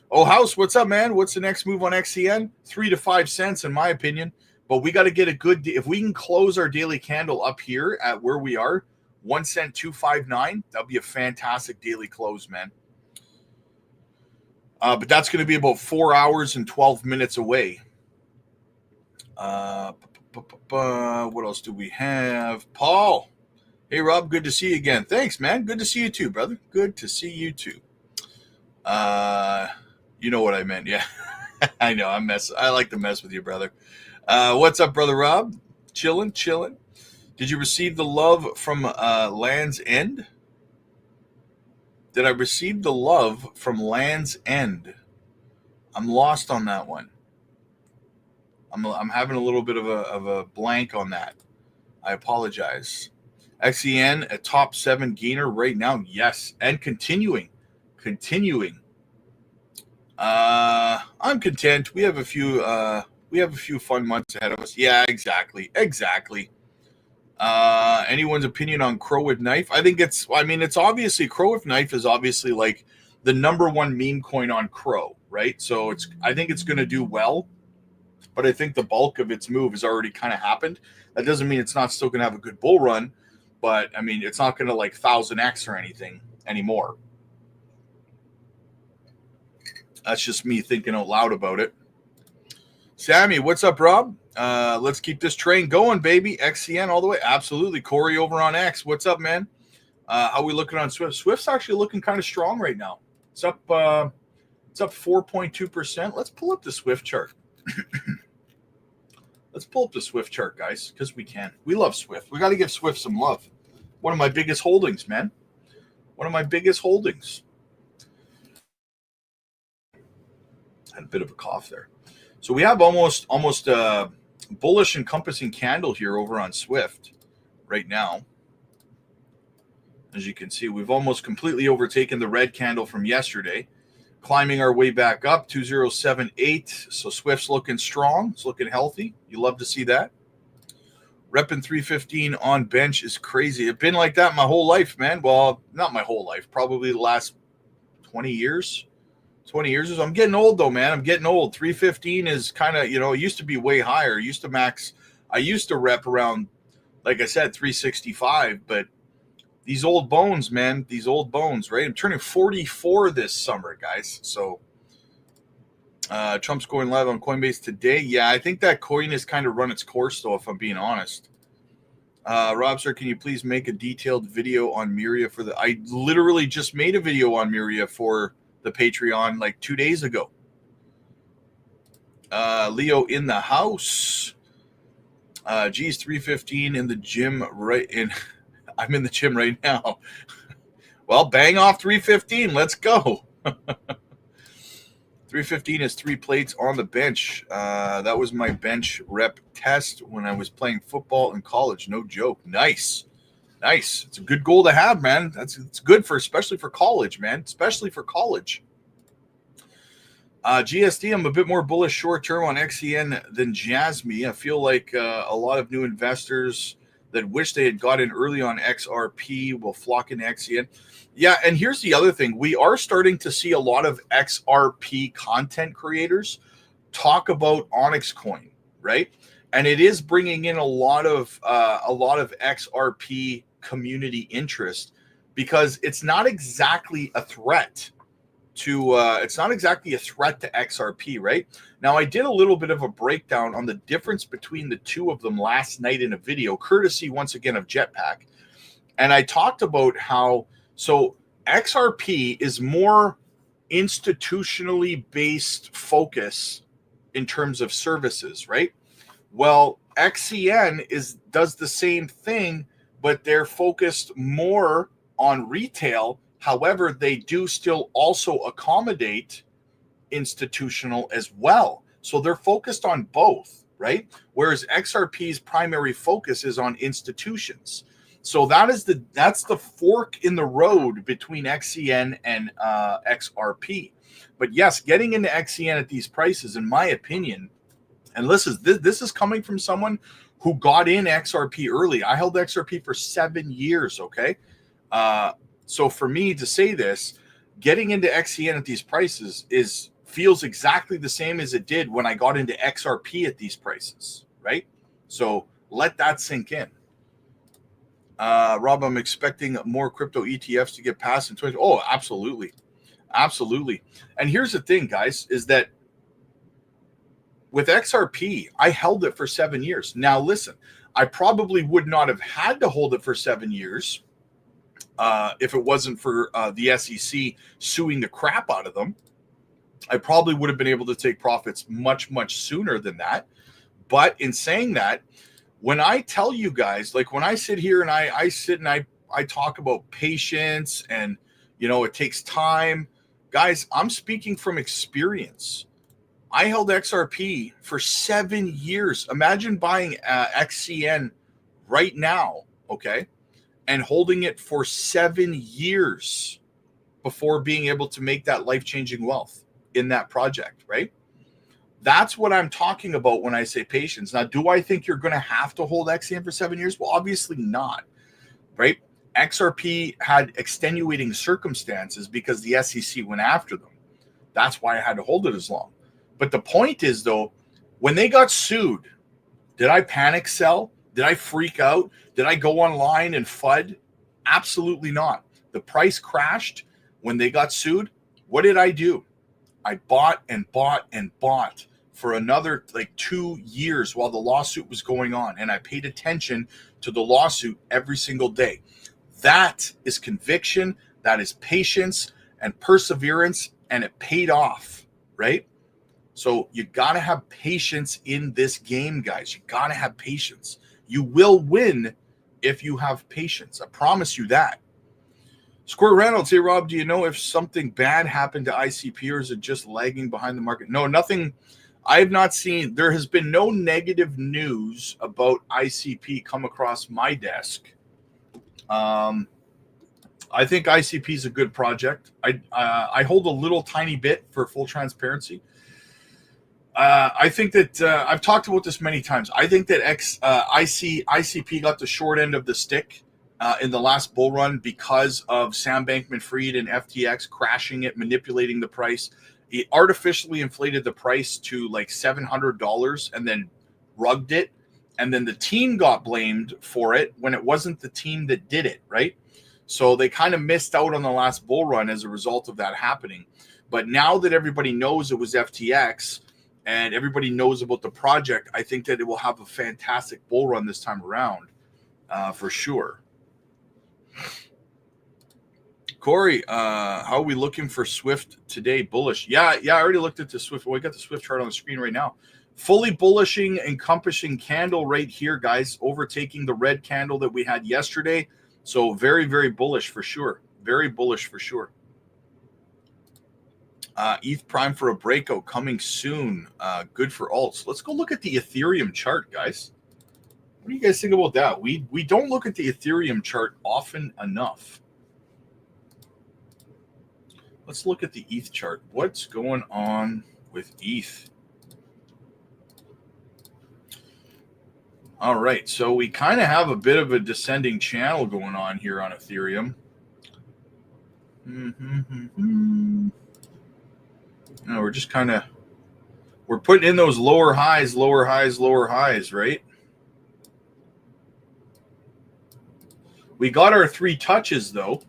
[SPEAKER 1] Oh, House, what's up, man? What's the next move on XCN? 3 to 5 cents, in my opinion. But we got to get a good. If we can close our daily candle up here at where we are, 1 cent 259. That'll be a fantastic daily close, man. But that's going to be about 4 hours and 12 minutes away. What else do we have? Paul. Hey, Rob, good to see you again. Thanks, man. Good to see you too, brother. Good to see you too. You know what I meant. Yeah. I know. I like to mess with you, brother. What's up, brother Rob? Chilling. Did you receive the love from Land's End? Did I receive the love from Land's End? I'm lost on that one. I'm having a little bit of a blank on that. I apologize. XEN, a top 7 gainer right now. Yes, and continuing. I'm content. We have a few fun months ahead of us. Yeah, exactly. Anyone's opinion on Crow with Knife? It's obviously Crow with Knife is obviously like the number one meme coin on Crow, right? So I think it's going to do well, but I think the bulk of its move has already kind of happened. That doesn't mean it's not still going to have a good bull run, but I mean, it's not going to like 1000x or anything anymore. That's just me thinking out loud about it. Sammy, what's up, Rob? Let's keep this train going, baby. XCN all the way. Absolutely. Corey over on X. What's up, man? How are we looking on Swift? Swift's actually looking kind of strong right now. It's up 4.2%. Let's pull up the Swift chart. Let's pull up the Swift chart, guys, because we can. We love Swift. We got to give Swift some love. One of my biggest holdings, man. One of my biggest holdings. Had a bit of a cough there. So we have almost a bullish encompassing candle here over on Swift right now. As you can see, we've almost completely overtaken the red candle from yesterday, climbing our way back up 2078. So Swift's looking strong. It's looking healthy. You love to see that. Repping 315 on bench is crazy. It's been like that my whole life, man. Well, not my whole life, probably the last 20 years. 20 years or so. I'm getting old though, man. I'm getting old. 315 is kind of, it used to be way higher. I used to rep around, like I said, 365, but these old bones, man, right? I'm turning 44 this summer, guys. So Trump's going live on Coinbase today. Yeah, I think that coin has kind of run its course though, if I'm being honest. Rob, sir, can you please make a detailed video on Myria I literally just made a video on Myria for the Patreon like 2 days ago. Leo in the house. Geez, 315 in the gym I'm in the gym right now. Well, bang off 315. Let's go. 315 is 3 plates on the bench. That was my bench rep test when I was playing football in college. No joke. Nice. It's a good goal to have, man. It's good especially for college, man. Especially for college. GSD, I'm a bit more bullish short term on XEN than Jasmy. I feel like a lot of new investors that wish they had got in early on XRP will flock into XEN. Yeah, and here's the other thing. We are starting to see a lot of XRP content creators talk about Onyx Coin, right? And it is bringing in a lot of XRP community interest because it's not exactly a threat to XRP, right? Now, I did a little bit of a breakdown on the difference between the two of them last night in a video, courtesy once again of Jetpack, and I talked about how XRP is more institutionally based focus in terms of services, right? Well, XCN does the same thing, but they're focused more on retail. However, they do still also accommodate institutional as well. So they're focused on both, right? Whereas XRP's primary focus is on institutions. So that's the fork in the road between XCN and XRP. But yes, getting into XCN at these prices, in my opinion, and this is coming from someone who got in XRP early. I held XRP for 7 years, okay? So for me to say this, getting into XCN at these prices feels exactly the same as it did when I got into XRP at these prices, right? So let that sink in. Rob, I'm expecting more crypto ETFs to get passed in 2020. Oh, absolutely. And here's the thing, guys, is that with XRP, I held it for 7 years. Now, listen, I probably would not have had to hold it for 7 years if it wasn't for the SEC suing the crap out of them. I probably would have been able to take profits much, much sooner than that. But in saying that, when I tell you guys, like when I sit here and I sit and I talk about patience and, you know, it takes time, guys, I'm speaking from experience. I held XRP for 7 years. Imagine buying XCN right now, okay, and holding it for 7 years before being able to make that life-changing wealth in that project, right? That's what I'm talking about when I say patience. Now, do I think you're going to have to hold XCN for 7 years? Well, obviously not, right? XRP had extenuating circumstances because the SEC went after them. That's why I had to hold it as long. But the point is, though, when they got sued, did I panic sell? Did I freak out? Did I go online and FUD? Absolutely not. The price crashed when they got sued. What did I do? I bought and bought and bought for another like 2 years while the lawsuit was going on. And I paid attention to the lawsuit every single day. That is conviction. That is patience and perseverance. And it paid off, right? So you got to have patience in this game, guys. You got to have patience. You will win if you have patience. I promise you that. Square Reynolds, hey, Rob, do you know if something bad happened to ICP or is it just lagging behind the market? No, nothing. I have not seen. There has been no negative news about ICP come across my desk. I think ICP is a good project. I hold a little tiny bit for full transparency. I think that I've talked about this many times. I think that ICP got the short end of the stick in the last bull run because of Sam Bankman-Fried and FTX crashing it, manipulating the price. It artificially inflated the price to like $700 and then rugged it. And then the team got blamed for it when it wasn't the team that did it, right? So they kind of missed out on the last bull run as a result of that happening. But now that everybody knows it was FTX and everybody knows about the project, I think that it will have a fantastic bull run this time around for sure. Corey, how are we looking for Swift today? Bullish. Yeah, I already looked at the Swift. Well, we got the Swift chart on the screen right now. Fully bullishing, encompassing candle right here, guys, overtaking the red candle that we had yesterday. So very, very bullish for sure. Very bullish for sure. ETH prime for a breakout coming soon. Good for alts. Let's go look at the Ethereum chart, guys. What do you guys think about that? We don't look at the Ethereum chart often enough. Let's look at the ETH chart. What's going on with ETH? All right, so we kind of have a bit of a descending channel going on here on Ethereum. No, we're just kind of, we're putting in those lower highs, right? We got our 3 touches, though.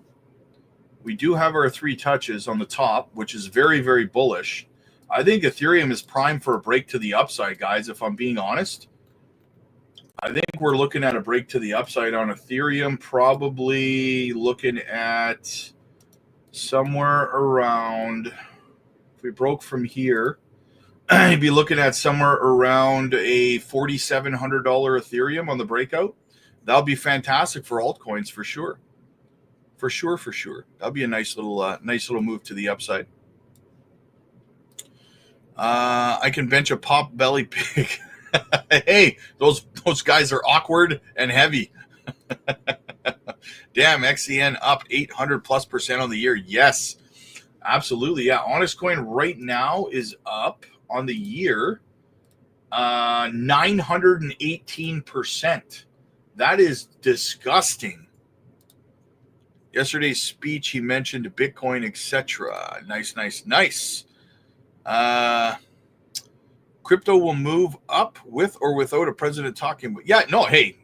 [SPEAKER 1] We do have our 3 touches on the top, which is very, very bullish. I think Ethereum is primed for a break to the upside, guys, if I'm being honest. I think we're looking at a break to the upside on Ethereum, probably looking at somewhere around, if we broke from here, you'd be looking at somewhere around a $4,700 Ethereum on the breakout. That'll be fantastic for altcoins for sure. For sure. That'll be a nice little move to the upside. I can bench a pop belly pig. Hey, those guys are awkward and heavy. Damn, XCN up 800+% on the year. Yes, absolutely. Yeah, Honest Coin right now is up on the year 918%. That is disgusting. Yesterday's speech, he mentioned Bitcoin, etc. Nice. Crypto will move up with or without a president talking. Yeah, no, hey,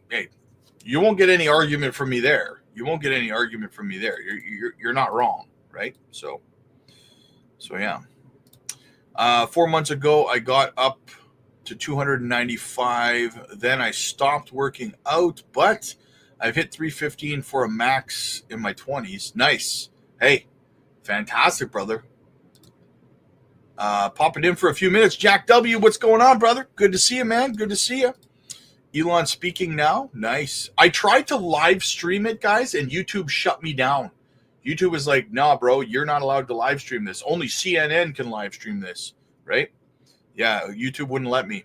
[SPEAKER 1] you won't get any argument from me there. You're not wrong, right? So yeah. 4 months ago, I got up to 295. Then I stopped working out, but I've hit 315 for a max in my 20s. Nice. Hey, fantastic, brother. Popping in for a few minutes. Jack W., what's going on, brother? Good to see you, man. Good to see you. Elon speaking now. Nice. I tried to live stream it, guys, and YouTube shut me down. YouTube is like, nah, bro, you're not allowed to live stream this. Only CNN can live stream this, right? Yeah, YouTube wouldn't let me.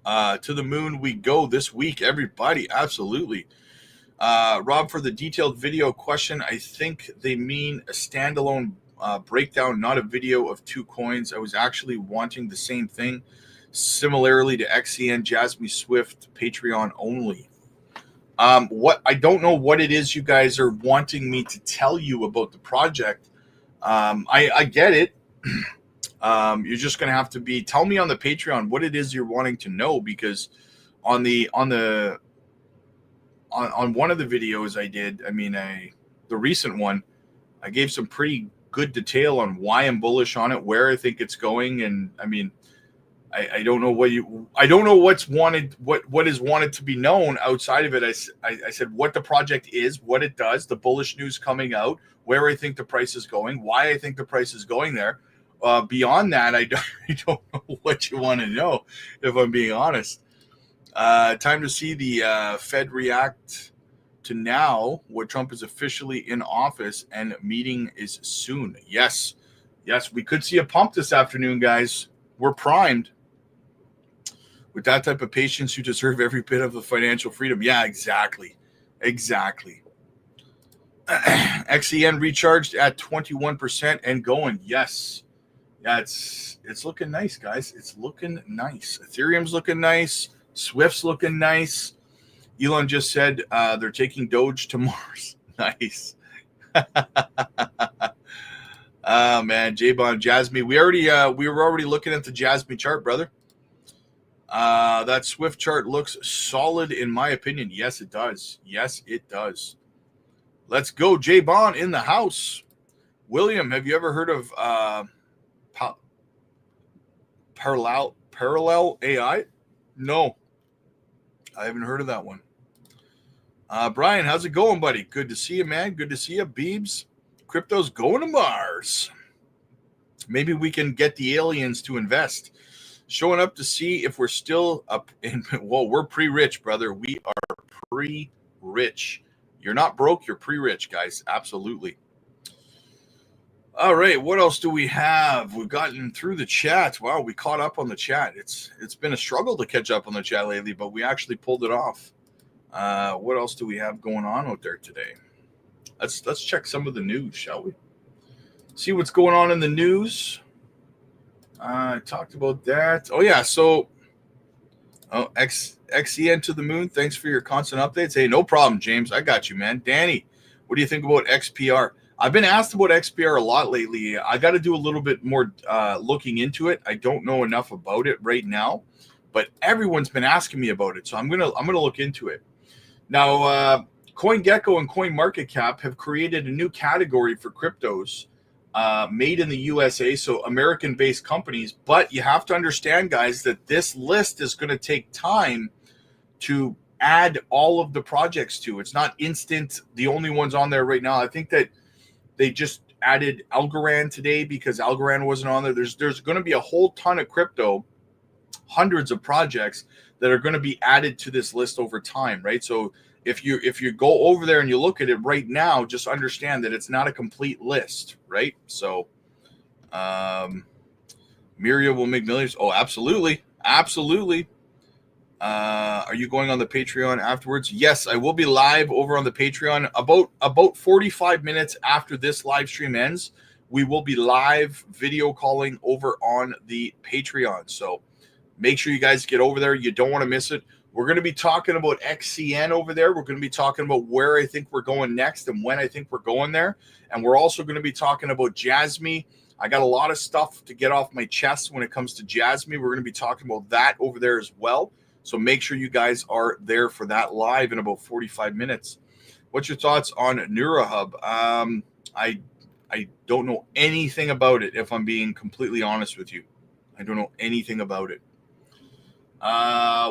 [SPEAKER 1] To the moon we go this week, everybody. Absolutely. Rob, for the detailed video question, I think they mean a standalone breakdown, not a video of two coins. I was actually wanting the same thing. Similarly to XCN, Jasmy Swift, Patreon only. What I don't know what it is you guys are wanting me to tell you about the project. I get it. You're just gonna have to tell me on the Patreon what it is you're wanting to know, because on one of the videos I did, the recent one, I gave some pretty good detail on why I'm bullish on it, where I think it's going, and I don't know I don't know what is wanted to be known outside of it. I said what the project is, what it does, the bullish news coming out, where I think the price is going, why I think the price is going there. Beyond that, I don't know what you want to know, if I'm being honest. Time to see the Fed react to now what Trump is officially in office, and meeting is soon. Yes, we could see a pump this afternoon, guys. We're primed. With that type of patience, you deserve every bit of the financial freedom. Yeah, exactly. XEN recharged at 21% and going. Yes. Yeah, it's looking nice, guys. It's looking nice. Ethereum's looking nice. Swift's looking nice. Elon just said they're taking Doge to Mars. Nice. Oh man, J-Bond, Jasmy. We were already looking at the Jasmy chart, brother. That Swift chart looks solid in my opinion. Yes, it does. Let's go, J-Bond in the house. William, have you ever heard of Parallel AI? No, I haven't heard of that one. Brian, how's it going, buddy? Good to see you, man. Good to see you, Beebs. Crypto's going to Mars. Maybe we can get the aliens to invest. Showing up to see if we're still up in. Well, we're pre-rich, brother. We are pre-rich. You're not broke. You're pre-rich, guys. Absolutely. All right. What else do we have? We've gotten through the chat. Wow, we caught up on the chat. It's been a struggle to catch up on the chat lately, but we actually pulled it off. What else do we have going on out there today? Let's check some of the news, shall we? See what's going on in the news. I talked about that. Oh yeah, so XEN to the moon. Thanks for your constant updates. Hey, no problem, James. I got you, man. Danny, what do you think about XPR? I've been asked about XPR a lot lately. I got to do a little bit more looking into it. I don't know enough about it right now, but everyone's been asking me about it, so I'm gonna look into it. Now, CoinGecko and CoinMarketCap have created a new category for cryptos. Made in the USA, so American-based companies. But you have to understand, guys, that this list is going to take time to add all of the projects to. It's not instant. The only ones on there right now, I think that they just added Algorand today because Algorand wasn't on there. There's going to be a whole ton of crypto, hundreds of projects that are going to be added to this list over time, right? So if you go over there and you look at it right now, just understand that it's not a complete list, right? So Myria will make millions. Oh, absolutely. Are you going on the Patreon afterwards? Yes, I will be live over on the Patreon about 45 minutes after this live stream ends. We will be live video calling over on the Patreon. So make sure you guys get over there. You don't want to miss it. We're going to be talking about XCN over there. We're going to be talking about where I think we're going next and when I think we're going there. And we're also going to be talking about Jasmy. I got a lot of stuff to get off my chest when it comes to Jasmy. We're going to be talking about that over there as well. So make sure you guys are there for that live in about 45 minutes. What's your thoughts on Neurahub? I don't know anything about it, if I'm being completely honest with you. I don't know anything about it.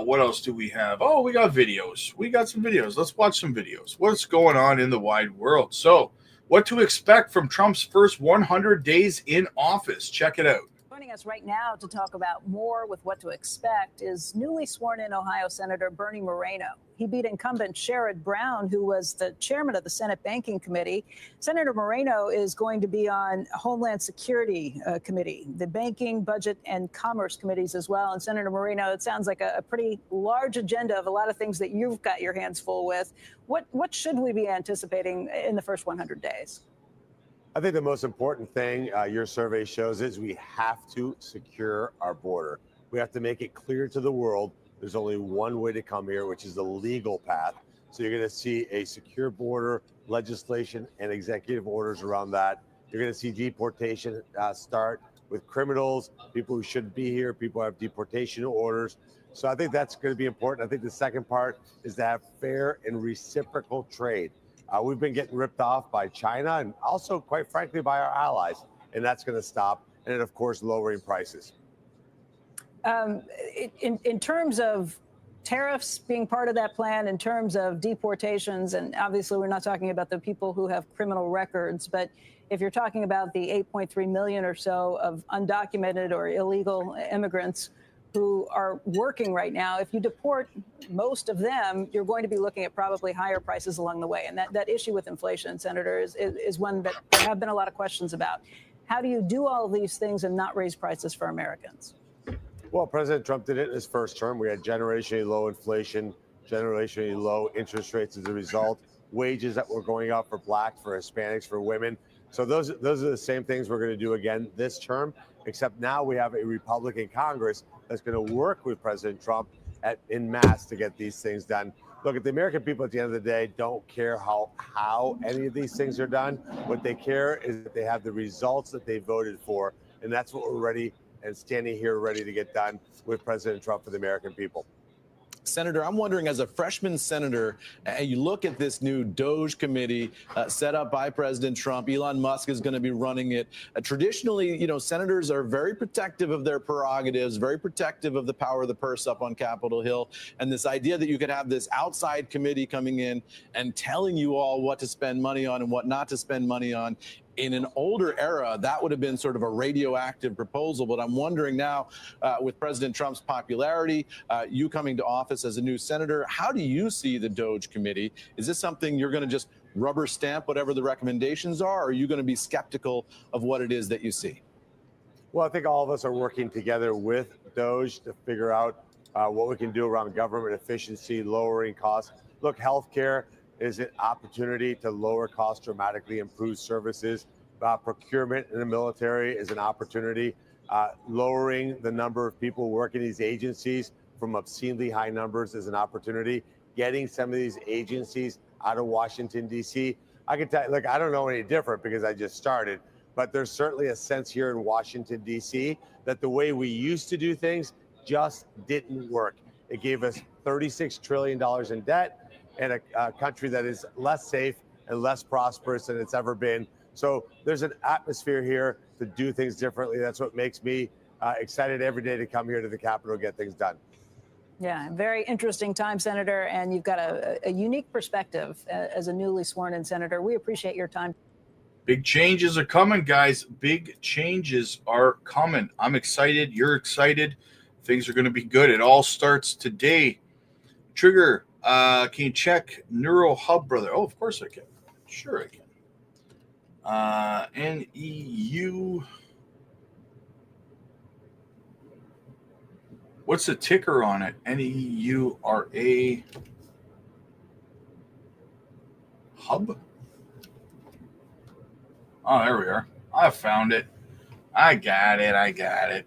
[SPEAKER 1] What else do we have? Oh, we got videos. We got some videos. Let's watch some videos. What's going on in the wide world? So what to expect from Trump's first 100 days in office. Check it out.
[SPEAKER 2] Joining us right now to talk about more with what to expect is newly sworn in Ohio Senator Bernie Moreno. He beat incumbent Sherrod Brown, who was the chairman of the Senate Banking Committee. Senator Moreno is going to be on Homeland Security Committee, the Banking, Budget, and Commerce Committees as well. And Senator Moreno, it sounds like a pretty large agenda of a lot of things that you've got your hands full with. What should we be anticipating in the first 100 days?
[SPEAKER 3] I think the most important thing your survey shows is we have to secure our border. We have to make it clear to the world there's only one way to come here, which is the legal path. So you're going to see a secure border, legislation, and executive orders around that. You're going to see deportation start with criminals, people who shouldn't be here, people who have deportation orders. So I think that's going to be important. I think the second part is to have fair and reciprocal trade. We've been getting ripped off by China and also, quite frankly, by our allies, and that's going to stop. And then, of course, lowering prices.
[SPEAKER 2] In terms of tariffs being part of that plan, in terms of deportations, and obviously we're not talking about the people who have criminal records, but if you're talking about the 8.3 million or so of undocumented or illegal immigrants who are working right now, if you deport most of them, you're going to be looking at probably higher prices along the way. And that issue with inflation, Senator, is one that there have been a lot of questions about. How do you do all of these things and not raise prices for Americans?
[SPEAKER 3] Well, President Trump did it in his first term. We had generationally low inflation, generationally low interest rates as a result, wages that were going up for Blacks, for Hispanics, for women. So those are the same things we're going to do again this term, except now we have a Republican Congress that's going to work with President Trump en masse to get these things done. Look, at the American people at the end of the day don't care how any of these things are done. What they care is that they have the results that they voted for, and that's what we're ready and standing here ready to get done with President Trump for the American people.
[SPEAKER 4] Senator, I'm wondering, as a freshman senator, you look at this new DOGE committee set up by President Trump. Elon Musk is going to be running it. Traditionally, senators are very protective of their prerogatives, very protective of the power of the purse up on Capitol Hill. And this idea that you could have this outside committee coming in and telling you all what to spend money on and what not to spend money on. In an older era, that would have been sort of a radioactive proposal. But I'm wondering now, with President Trump's popularity, you coming to office as a new senator, how do you see the DOGE committee? Is this something you're going to just rubber stamp whatever the recommendations are, or are you going to be skeptical of what it is that you see?
[SPEAKER 3] Well, I think all of us are working together with DOGE to figure out what we can do around government efficiency, lowering costs. Look, healthcare is an opportunity to lower costs dramatically, improve services. Procurement in the military is an opportunity. Lowering the number of people working in these agencies from obscenely high numbers is an opportunity. Getting some of these agencies out of Washington, D.C. I can tell you, look, I don't know any different because I just started, but there's certainly a sense here in Washington, D.C. that the way we used to do things just didn't work. It gave us $36 trillion in debt and a country that is less safe and less prosperous than it's ever been. So there's an atmosphere here to do things differently. That's what makes me excited every day to come here to the Capitol to get things done.
[SPEAKER 2] Yeah, very interesting time, Senator, and you've got a unique perspective as a newly sworn in senator. We appreciate your time.
[SPEAKER 1] Big changes are coming, guys. Big changes are coming. I'm excited. You're excited. Things are going to be good. It all starts today. Trigger, can you check Neurahub, brother? Oh, of course I can. Sure I can. NEU. What's the ticker on it? NEURA Hub? Oh, there we are. I found it. I got it.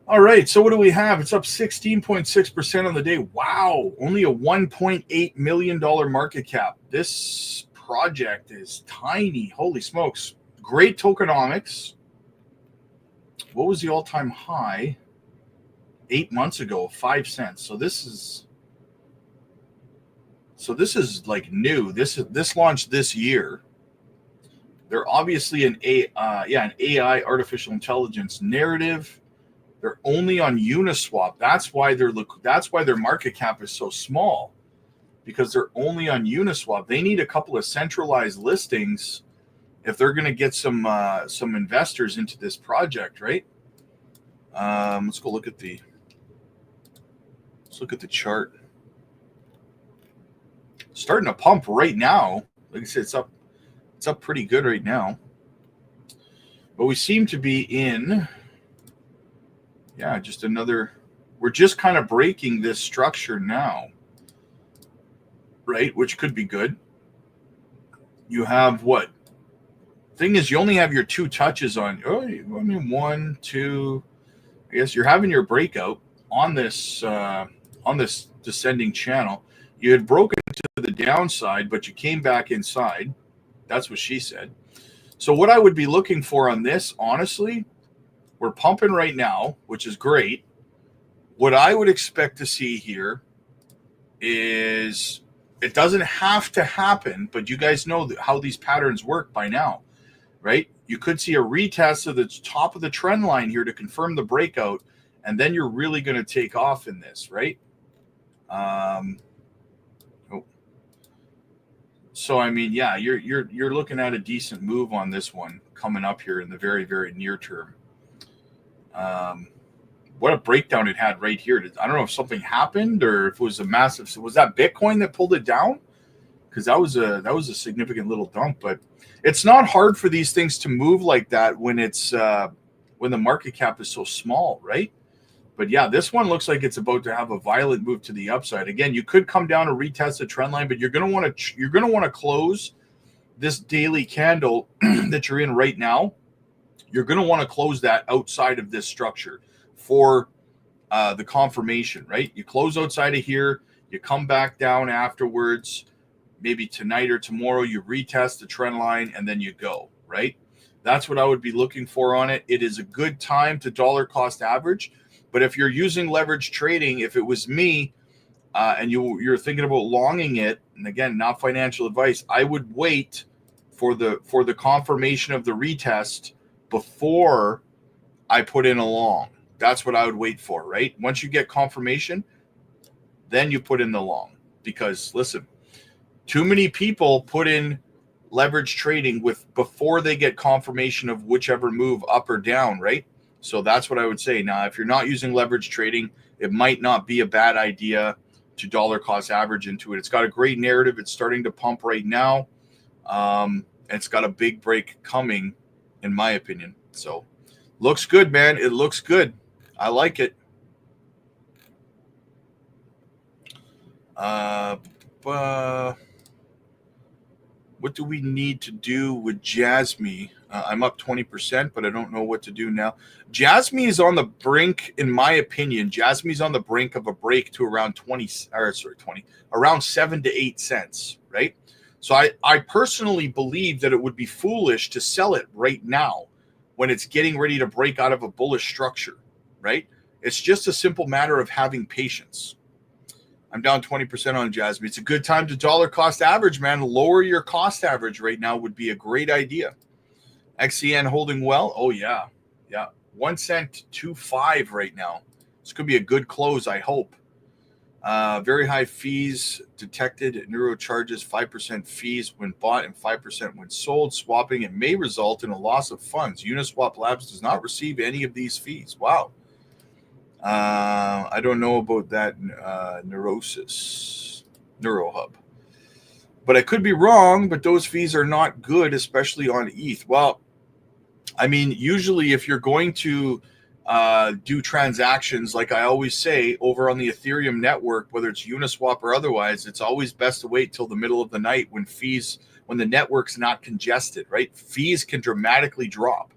[SPEAKER 1] All right, so what do we have? It's up 16.6% on the day. Wow, only a $1.8 million market cap. This project is tiny. Holy smokes. Great tokenomics. What was the all-time high? 8 months ago, 5 cents. So this is like new. This launched this year. They're obviously an AI, artificial intelligence narrative. They're only on Uniswap. That's why their market cap is so small. because they're only on Uniswap. They need a couple of centralized listings if they're going to get some investors into this project, right? Let's go look at the chart. Starting to pump right now. Like I said, it's up pretty good right now. But we seem to be in, yeah, just another. We're just kind of breaking this structure now, right? Which could be good. You have what? Thing is, you only have your 2 touches on. Oh, I mean, 1, 2. I guess you're having your breakout on this descending channel. You had broken to the downside, but you came back inside. That's what she said. So what I would be looking for on this, honestly, we're pumping right now, which is great. What I would expect to see here is, it doesn't have to happen, but you guys know how these patterns work by now, right? You could see a retest of the top of the trend line here to confirm the breakout, and then you're really going to take off in this, right? So I mean, yeah, you're looking at a decent move on this one coming up here in the very, very near term. What a breakdown it had right here. I don't know if something happened or if it was a massive. Was that Bitcoin that pulled it down? Because that was a significant little dump. But it's not hard for these things to move like that when it's when the market cap is so small, right? But yeah, this one looks like it's about to have a violent move to the upside. Again, you could come down and retest the trend line, but you're going to want to close this daily candle that you're in right now. You're going to want to close that outside of this structure for the confirmation, right? You close outside of here, you come back down afterwards, maybe tonight or tomorrow, you retest the trend line, and then you go, right? That's what I would be looking for on it. It is a good time to dollar cost average. But if you're using leverage trading, if it was me and you're thinking about longing it, and again, not financial advice, I would wait for the confirmation of the retest before I put in a long. That's what I would wait for, right? Once you get confirmation, then you put in the long. Because listen, too many people put in leverage trading before they get confirmation of whichever move up or down, right? So that's what I would say. Now, if you're not using leverage trading, it might not be a bad idea to dollar cost average into it. It's got a great narrative. It's starting to pump right now. It's got a big break coming, in my opinion. So looks good, man. It looks good. I like it. What do we need to do with Jasmy? I'm up 20%, but I don't know what to do now. Jasmy is on the brink, in my opinion. Jasmy's on the brink of a break to around 20, around 7 to 8 cents, right? So I personally believe that it would be foolish to sell it right now when it's getting ready to break out of a bullish structure, right? It's just a simple matter of having patience. I'm down 20% on Jasmy. It's a good time to dollar cost average, man. Lower your cost average right now would be a great idea. XCN holding well. Oh, yeah. Yeah. 1 cent, 2.5 right now. This could be a good close, I hope. Very high fees detected. Neuro charges 5% fees when bought and 5% when sold. Swapping it may result in a loss of funds. Uniswap Labs does not receive any of these fees. Wow. I don't know about that Neurahub. But I could be wrong, but those fees are not good, especially on ETH. Well, I mean, usually if you're going to do transactions, like I always say, over on the Ethereum network, whether it's Uniswap or otherwise, it's always best to wait till the middle of the night when the network's not congested, right? Fees can dramatically drop.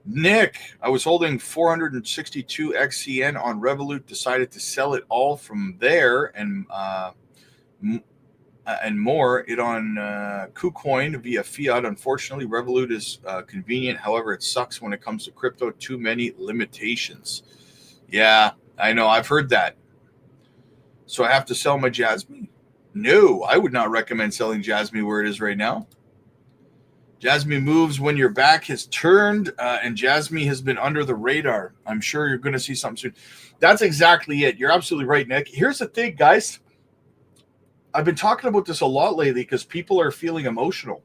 [SPEAKER 1] Nick, I was holding 462 XCN on Revolut, decided to sell it all from there and more it on KuCoin via fiat. Unfortunately, Revolut is convenient. However, it sucks when it comes to crypto. Too many limitations. Yeah, I know. I've heard that. So I have to sell my Jasmy? No, I would not recommend selling Jasmy where it is right now. Jasmy moves when your back has turned, and Jasmy has been under the radar. I'm sure you're going to see something soon. That's exactly it. You're absolutely right, Nick. Here's the thing, guys. I've been talking about this a lot lately because people are feeling emotional.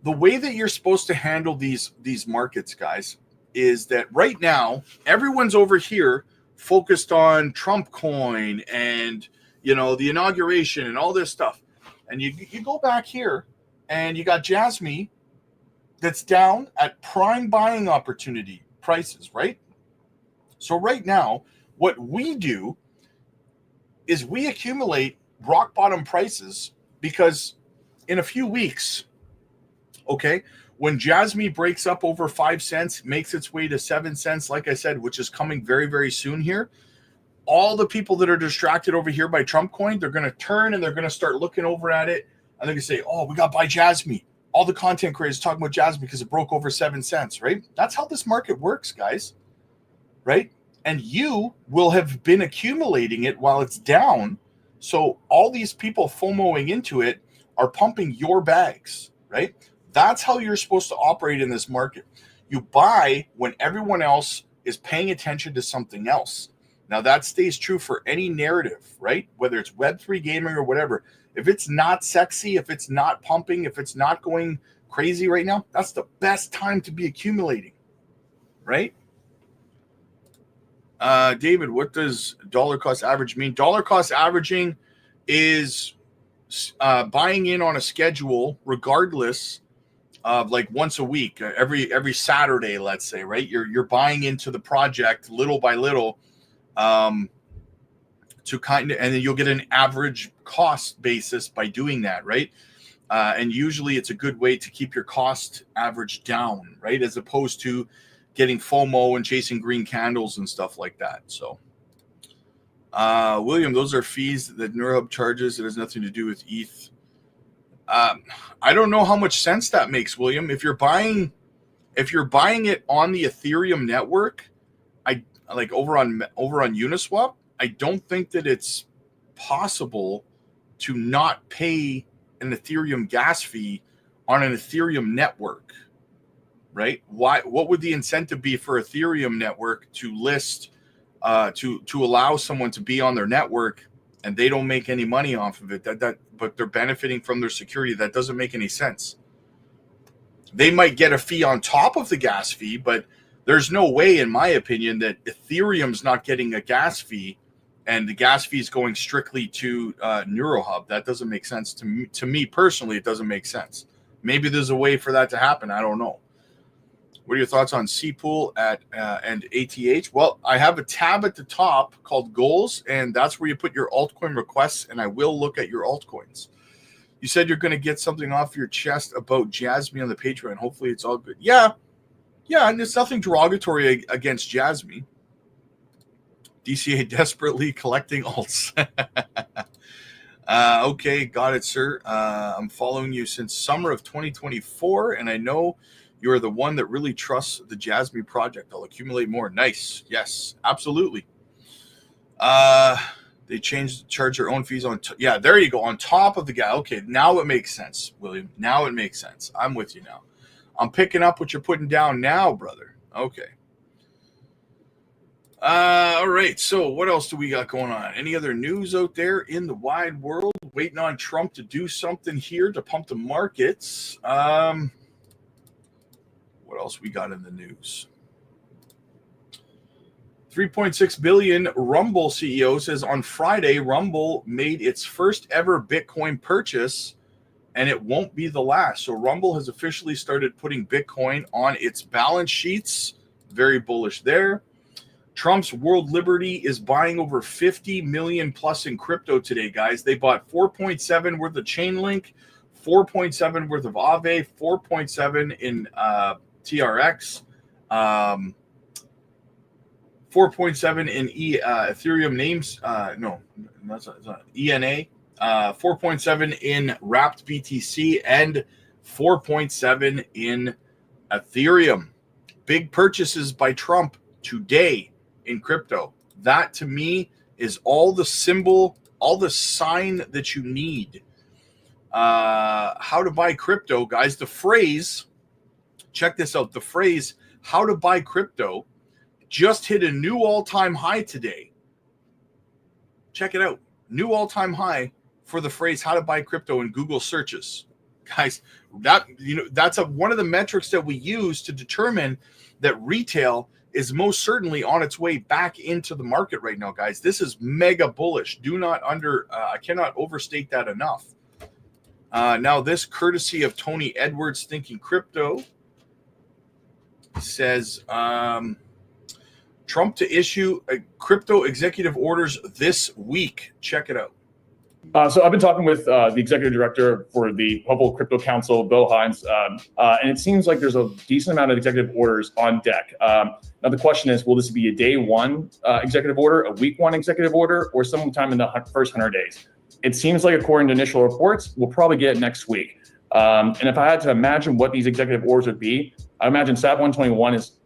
[SPEAKER 1] The way that you're supposed to handle these markets, guys, is that right now everyone's over here focused on Trump coin and, you know, the inauguration and all this stuff. And you go back here and you got Jasmy that's down at prime buying opportunity prices, right? So right now, what we do is we accumulate rock bottom prices, because in a few weeks, okay, when Jasmy breaks up over 5 cents, makes its way to 7 cents, like I said, which is coming very, very soon here, all the people that are distracted over here by Trump coin, they're going to turn and they're going to start looking over at it. And they're going to say, oh, we got to buy Jasmy. All the content creators talking about Jasmy because it broke over 7 cents, right? That's how this market works, guys, right? And you will have been accumulating it while it's down. So all these people FOMOing into it are pumping your bags, right? That's how you're supposed to operate in this market. You buy when everyone else is paying attention to something else. Now, that stays true for any narrative, right? Whether it's Web3 gaming or whatever. If it's not sexy, if it's not pumping, if it's not going crazy right now, that's the best time to be accumulating, right? David, what does dollar cost average mean? Dollar cost averaging is buying in on a schedule regardless of, like, once a week, every Saturday, let's say, right? You're buying into the project little by little, to kind of, and then you'll get an average cost basis by doing that, right? And usually it's a good way to keep your cost average down, right? As opposed to getting FOMO and chasing green candles and stuff like that. So, William, those are fees that Neurahub charges. It has nothing to do with ETH. I don't know how much sense that makes, William. If you're buying it on the Ethereum network, I like over on Uniswap, I don't think that it's possible to not pay an Ethereum gas fee on an Ethereum network, right? Why? What would the incentive be for Ethereum network to list, to allow someone to be on their network and they don't make any money off of it? But they're benefiting from their security. That doesn't make any sense. They might get a fee on top of the gas fee, but there's no way, in my opinion, that Ethereum's not getting a gas fee and the gas fee is going strictly to Neurahub. That doesn't make sense to me. To me personally, it doesn't make sense. Maybe there's a way for that to happen. I don't know. What are your thoughts on C-Pool and ATH? Well, I have a tab at the top called Goals, and that's where you put your altcoin requests, and I will look at your altcoins. You said you're going to get something off your chest about Jasmy on the Patreon. Hopefully it's all good. Yeah, and there's nothing derogatory against Jasmy. DCA desperately collecting alts. Okay, got it, sir. I'm following you since summer of 2024, and I know you are the one that really trusts the Jasmy project. I'll accumulate more. Nice. Yes, absolutely. They charge their own fees on. Yeah, there you go. On top of the guy. Okay, now it makes sense, William. Now it makes sense. I'm with you now. I'm picking up what you're putting down now, brother. Okay. All right. So what else do we got going on? Any other news out there in the wide world? Waiting on Trump to do something here to pump the markets. What else we got in the news? 3.6 billion. Rumble CEO says on Friday, Rumble made its first ever Bitcoin purchase, and it won't be the last. So Rumble has officially started putting Bitcoin on its balance sheets. Very bullish there. Trump's World Liberty is buying over 50 million plus in crypto today, guys. They bought 4.7 worth of Chainlink, 4.7 worth of Aave, 4.7 in TRX, 4.7 in Ethereum names. No, that's not ENA. 4.7 in Wrapped BTC and 4.7 in Ethereum. Big purchases by Trump today in crypto. That to me is all the symbol, all the sign that you need. How to buy crypto, guys. The phrase, check this out. The phrase, how to buy crypto, just hit a new all-time high today. Check it out. new all-time high for the phrase "how to buy crypto" in Google searches. Guys, that's one of the metrics that we use to determine that retail is most certainly on its way back into the market right now, guys. This is mega bullish. I cannot overstate that enough. Now, this courtesy of Tony Edwards Thinking Crypto says Trump to issue crypto executive orders this week. Check it out.
[SPEAKER 5] So I've been talking with the executive director for the Hubble Crypto Council, Bill Hines, and it seems like there's a decent amount of executive orders on deck. Now the question is, will this be a day one executive order, a week one executive order, or sometime in the first 100 days? It seems like, according to initial reports, we'll probably get it next week. And if I had to imagine what these executive orders would be, I imagine SAB 121 is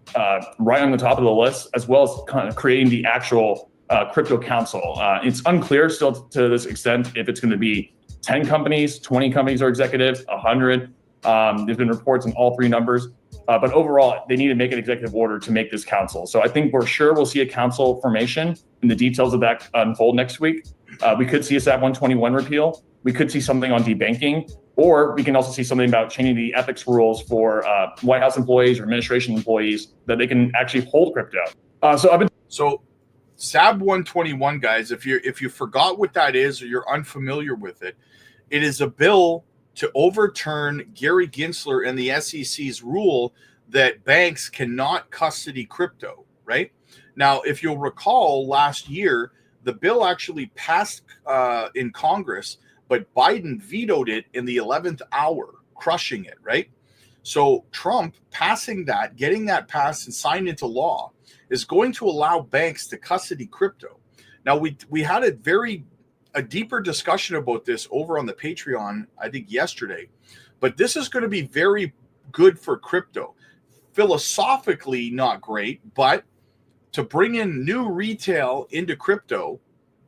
[SPEAKER 5] right on the top of the list, as well as kind of creating the actual crypto council. It's unclear still to this extent if it's going to be 10 companies, 20 companies are executive, 100. There's been reports on all three numbers, but overall, they need to make an executive order to make this council. So I think we're sure we'll see a council formation, and the details of that unfold next week. We could see a SAB 121 repeal. We could see something on debanking, or we can also see something about changing the ethics rules for White House employees or administration employees that they can actually hold crypto.
[SPEAKER 1] So SAB 121, guys, if you forgot what that is or you're unfamiliar with it, it is a bill to overturn Gary Gensler and the SEC's rule that banks cannot custody crypto, right? Now, if you'll recall, last year, the bill actually passed in Congress, but Biden vetoed it in the 11th hour, crushing it, right? So Trump passing that, getting that passed and signed into law, is going to allow banks to custody crypto. Now, we had a deeper discussion about this over on the Patreon, I think yesterday, but this is going to be very good for crypto. Philosophically, not great, but to bring in new retail into crypto,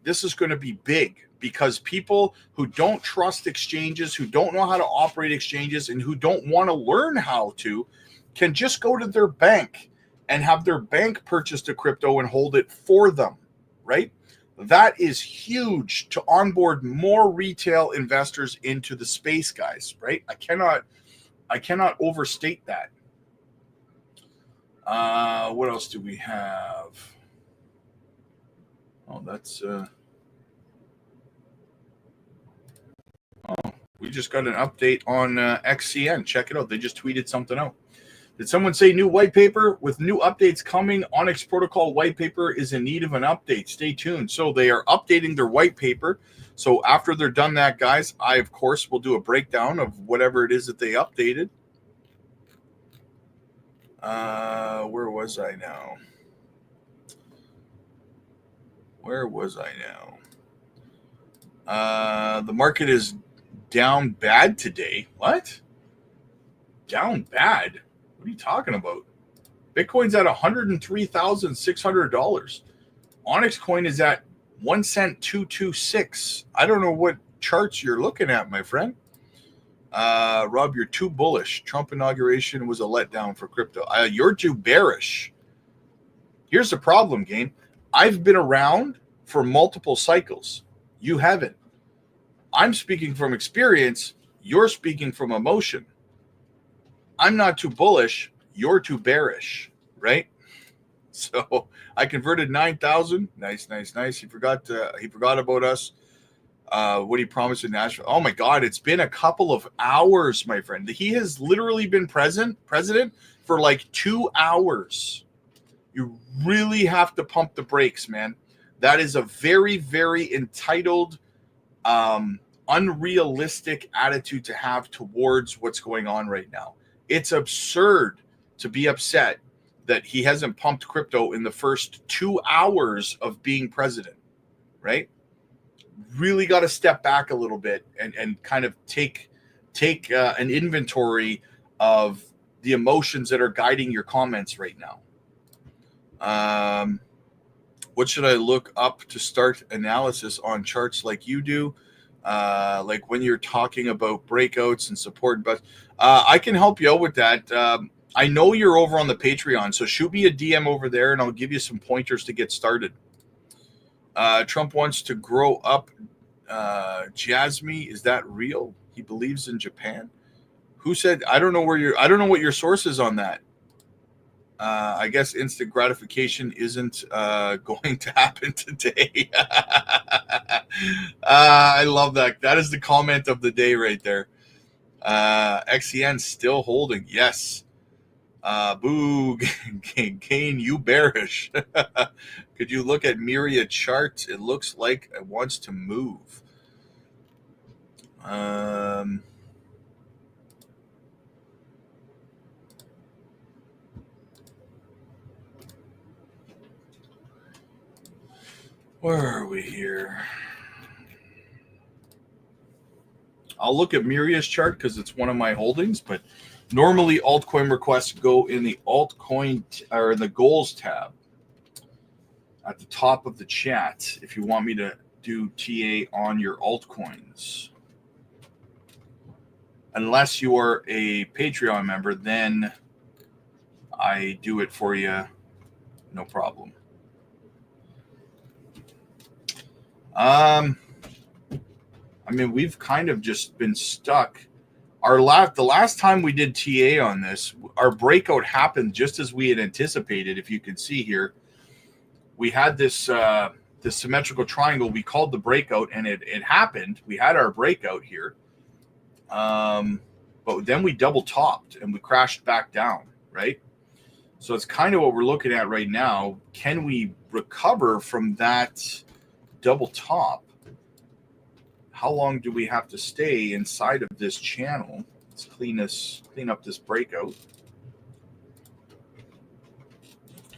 [SPEAKER 1] this is going to be big, because people who don't trust exchanges, who don't know how to operate exchanges, and who don't want to learn how to, can just go to their bank and have their bank purchase the crypto and hold it for them, right? That is huge to onboard more retail investors into the space, guys, right? I cannot overstate that. What else do we have? Oh, that's we just got an update on XCN. Check it out. They just tweeted something out. Did someone say new white paper? With new updates coming, Onyx Protocol white paper is in need of an update. Stay tuned. So they are updating their white paper. So after they're done that, guys, I, of course, will do a breakdown of whatever it is that they updated. Where was I now? The market is down bad today. What? Down bad? What are you talking about? Bitcoin's at $103,600. Onyx coin is at 1 cent 226. I don't know what charts you're looking at, my friend. Rob, you're too bullish. Trump inauguration was a letdown for crypto. You're too bearish. Here's the problem, gang. I've been around for multiple cycles. You haven't. I'm speaking from experience. You're speaking from emotion. I'm not too bullish. You're too bearish, right? So I converted 9,000. Nice. He forgot about us. What he promised in Nashville. Oh my God, it's been a couple of hours, my friend. He has literally been president for like 2 hours. You really have to pump the brakes, man. That is a very, very entitled, unrealistic attitude to have towards what's going on right now. It's absurd to be upset that he hasn't pumped crypto in the first 2 hours of being president, right? Really got to step back a little bit and kind of take an inventory of the emotions that are guiding your comments right now. What should I look up to start analysis on charts like you do? Like when you're talking about breakouts and support, but I can help you out with that. I know you're over on the Patreon, so shoot me a DM over there and I'll give you some pointers to get started. Trump wants to grow up Jasmy. Is that real? He believes in Japan. Who said? I don't know what your source is on that. I guess instant gratification isn't going to happen today. I love that. That is the comment of the day right there. XEN still holding. Yes. Boo, Kane, you bearish. Could you look at Myria chart? It looks like it wants to move. Where are we here? I'll look at Myria's chart because it's one of my holdings, but normally altcoin requests go in the altcoin or in the goals tab at the top of the chat if you want me to do TA on your altcoins. Unless you are a Patreon member, then I do it for you, no problem. I mean, we've kind of just been stuck. The last time we did TA on this, our breakout happened just as we had anticipated. If you can see here, we had this this symmetrical triangle. We called the breakout, and it happened. We had our breakout here, but then we double topped and we crashed back down, right? So it's kind of what we're looking at right now. Can we recover from that double top? How long do we have to stay inside of this channel? Let's clean up this breakout.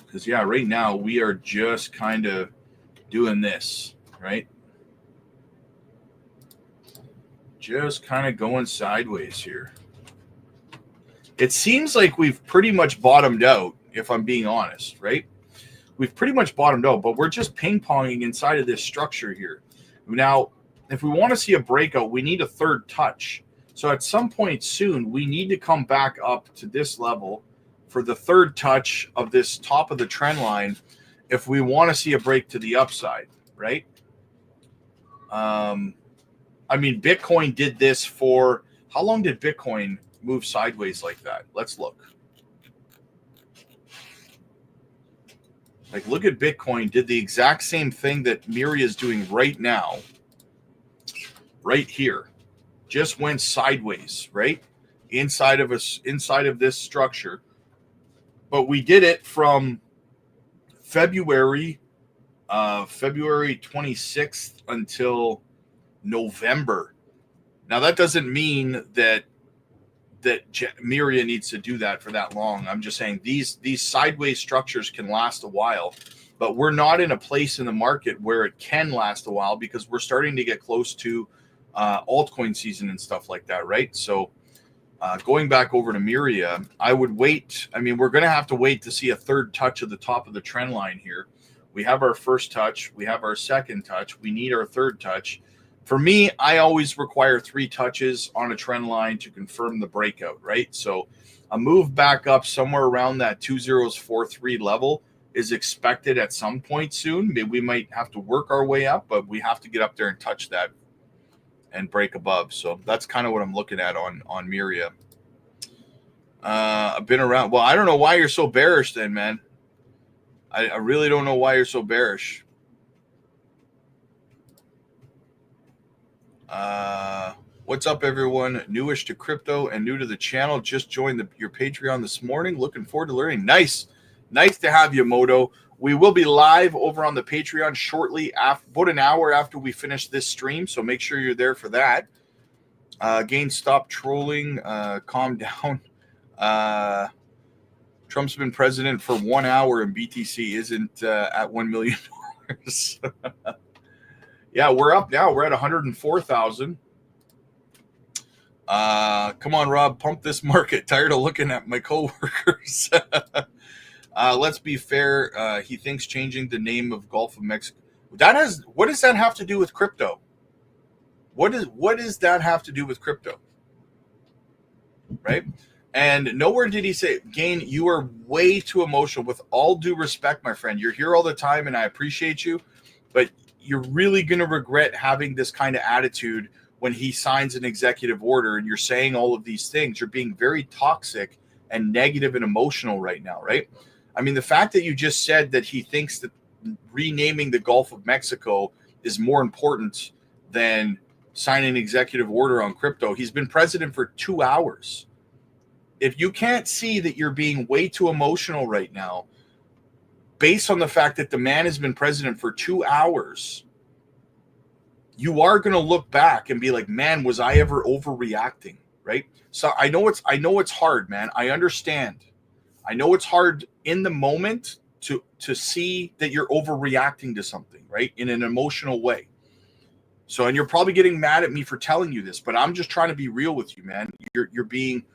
[SPEAKER 1] Because yeah, right now we are just kind of doing this, right? Just kind of going sideways here. It seems like we've pretty much bottomed out, if I'm being honest, right? We've pretty much bottomed out, but we're just ping-ponging inside of this structure here. Now, if we want to see a breakout, we need a third touch. So at some point soon, we need to come back up to this level for the third touch of this top of the trend line if we want to see a break to the upside, right? I mean, Bitcoin did this for, how long did Bitcoin move sideways like that? Let's look. Like, look at Bitcoin did the exact same thing that Myria is doing right now. Right here, just went sideways, right? Inside of this structure. But we did it from February 26th until November. Now that doesn't mean that Myria needs to do that for that long. I'm just saying these sideways structures can last a while, but we're not in a place in the market where it can last a while because we're starting to get close to altcoin season and stuff like that, right? So going back over to Myria, I would wait. I mean, we're going to have to wait to see a third touch of the top of the trend line here. We have our first touch. We have our second touch. We need our third touch. For me, I always require 3 touches on a trend line to confirm the breakout, right? So a move back up somewhere around that 2043 level is expected at some point soon. Maybe we might have to work our way up, but we have to get up there and touch that and break above. So that's kind of what I'm looking at on Myria. I've been around. Well, I don't know why you're so bearish then, man. I really don't know why you're so bearish. What's up, everyone? Newish to crypto and new to the channel. Just joined your Patreon this morning. Looking forward to learning. Nice to have you, Moto. We will be live over on the Patreon shortly, about an hour after we finish this stream. So make sure you're there for that. Again, stop trolling. Calm down. Trump's been president for 1 hour and BTC isn't at $1 million. Yeah, we're up now. We're at 104,000. Come on, Rob, pump this market. Tired of looking at my coworkers. Let's be fair. He thinks changing the name of Gulf of Mexico. What does that have to do with crypto? What does that have to do with crypto? Right? And nowhere did he say, Gain, you are way too emotional. With all due respect, my friend, you're here all the time and I appreciate you. But you're really going to regret having this kind of attitude when he signs an executive order and you're saying all of these things. You're being very toxic and negative and emotional right now, right? I mean, the fact that you just said that he thinks that renaming the Gulf of Mexico is more important than signing an executive order on crypto. He's been president for 2 hours. If you can't see that you're being way too emotional right now, based on the fact that the man has been president for 2 hours, you are going to look back and be like, man, was I ever overreacting? Right? So I know it's hard, man. I understand. I know it's hard in the moment to see that you're overreacting to something, right? In an emotional way. So, and you're probably getting mad at me for telling you this, but I'm just trying to be real with you, man. You're being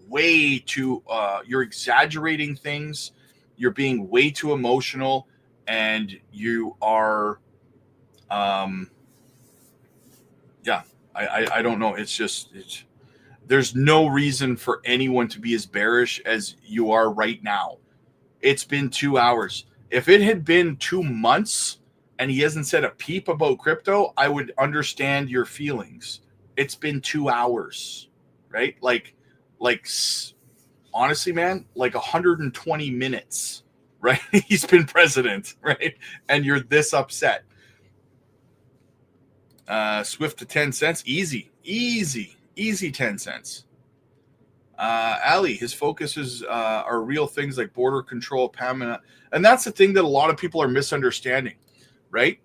[SPEAKER 1] way too, you're exaggerating things. You're being way too emotional, and you are, I don't know. There's no reason for anyone to be as bearish as you are right now. It's been 2 hours. If it had been 2 months and he hasn't said a peep about crypto, I would understand your feelings. It's been 2 hours, right? Like honestly, man, like 120 minutes, right? He's been president, right? And you're this upset. Swift to 10 cents. Easy 10 cents. Ali, his focuses are real things like border control, Pamela. And that's the thing that a lot of people are misunderstanding, right?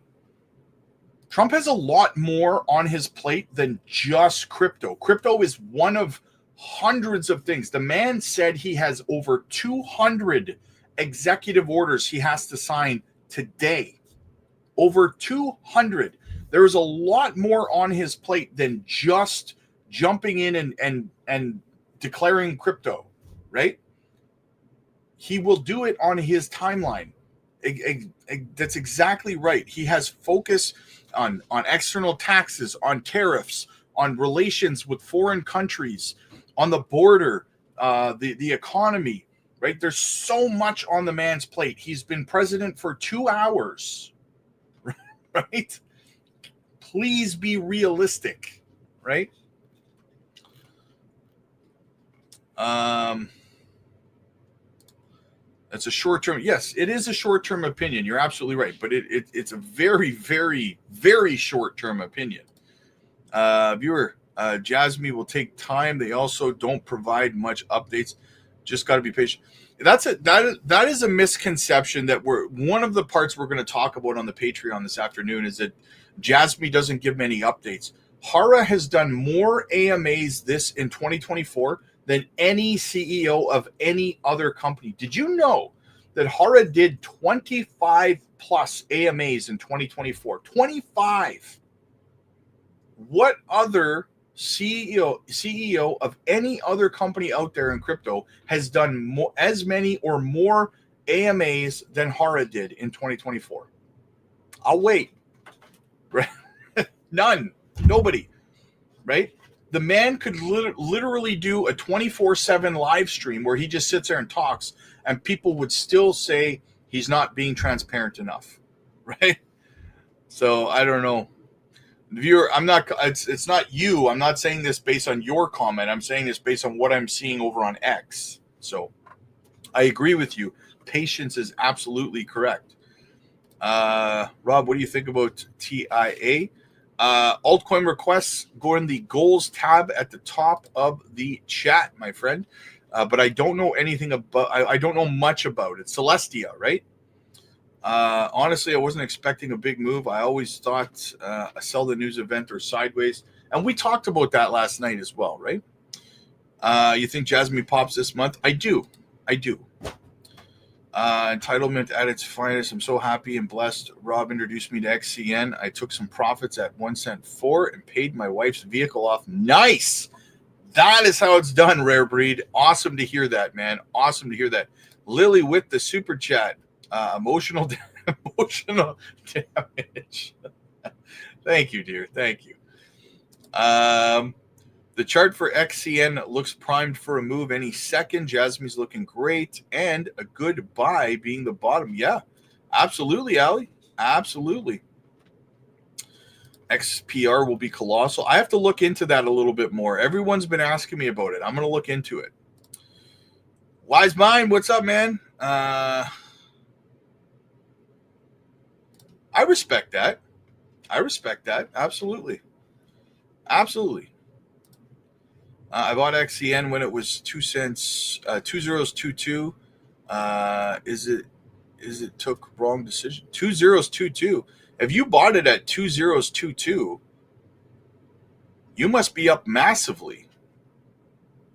[SPEAKER 1] Trump has a lot more on his plate than just crypto. Crypto is one of hundreds of things. The man said he has over 200 executive orders he has to sign today. Over 200. There is a lot more on his plate than just jumping in and declaring crypto, right? He will do it on his timeline. That's exactly right. He has focus on external taxes, on tariffs, on relations with foreign countries, on the border, the economy, right? There's so much on the man's plate. He's been president for 2 hours, right? Please be realistic, right? That's a short-term. Yes, it is a short-term opinion. You're absolutely right, but it's a very, very, very short-term opinion. Viewer, Jasmy will take time. They also don't provide much updates. Just got to be patient. That is a misconception that one of the parts we're going to talk about on the Patreon this afternoon is that Jasmy doesn't give many updates. Hara has done more AMAs in 2024 than any CEO of any other company. Did you know that Hara did 25 plus AMAs in 2024? 25. What other CEO of any other company out there in crypto has done as many or more AMAs than Hara did in 2024? I'll wait. Right? None. Nobody. Right? The man could literally do a 24/7 live stream where he just sits there and talks, and people would still say he's not being transparent enough, right? So I don't know. Viewer, I'm not. It's not you. I'm not saying this based on your comment. I'm saying this based on what I'm seeing over on X. So I agree with you. Patience is absolutely correct. Rob, what do you think about TIA? Altcoin requests, go in the goals tab at the top of the chat, my friend. But I don't know anything about, I don't know much about it. Celestia, right? Honestly, I wasn't expecting a big move. I always thought a sell the news event or sideways. And we talked about that last night as well, right? You think Jasmy pops this month? I do. Entitlement at its finest. I'm so happy and blessed. Rob introduced me to XCN. I took some profits at 1 cent 4 and paid my wife's vehicle off. Nice. That is how it's done, Rare Breed. Awesome to hear that, man. Awesome to hear that. Lily with the super chat. Emotional damage. Thank you, dear. Thank you. The chart for XCN looks primed for a move any second. Jasmy's looking great, and a good buy being the bottom. Yeah, absolutely, Ali. Absolutely. XPR will be colossal. I have to look into that a little bit more. Everyone's been asking me about it. I'm going to look into it. Wise Mind, what's up, man? I respect that. I respect that. Absolutely. Absolutely. I bought XCN when it was 2 cents, 2022. Is it took wrong decision? 2022. If you bought it at 2022, you must be up massively.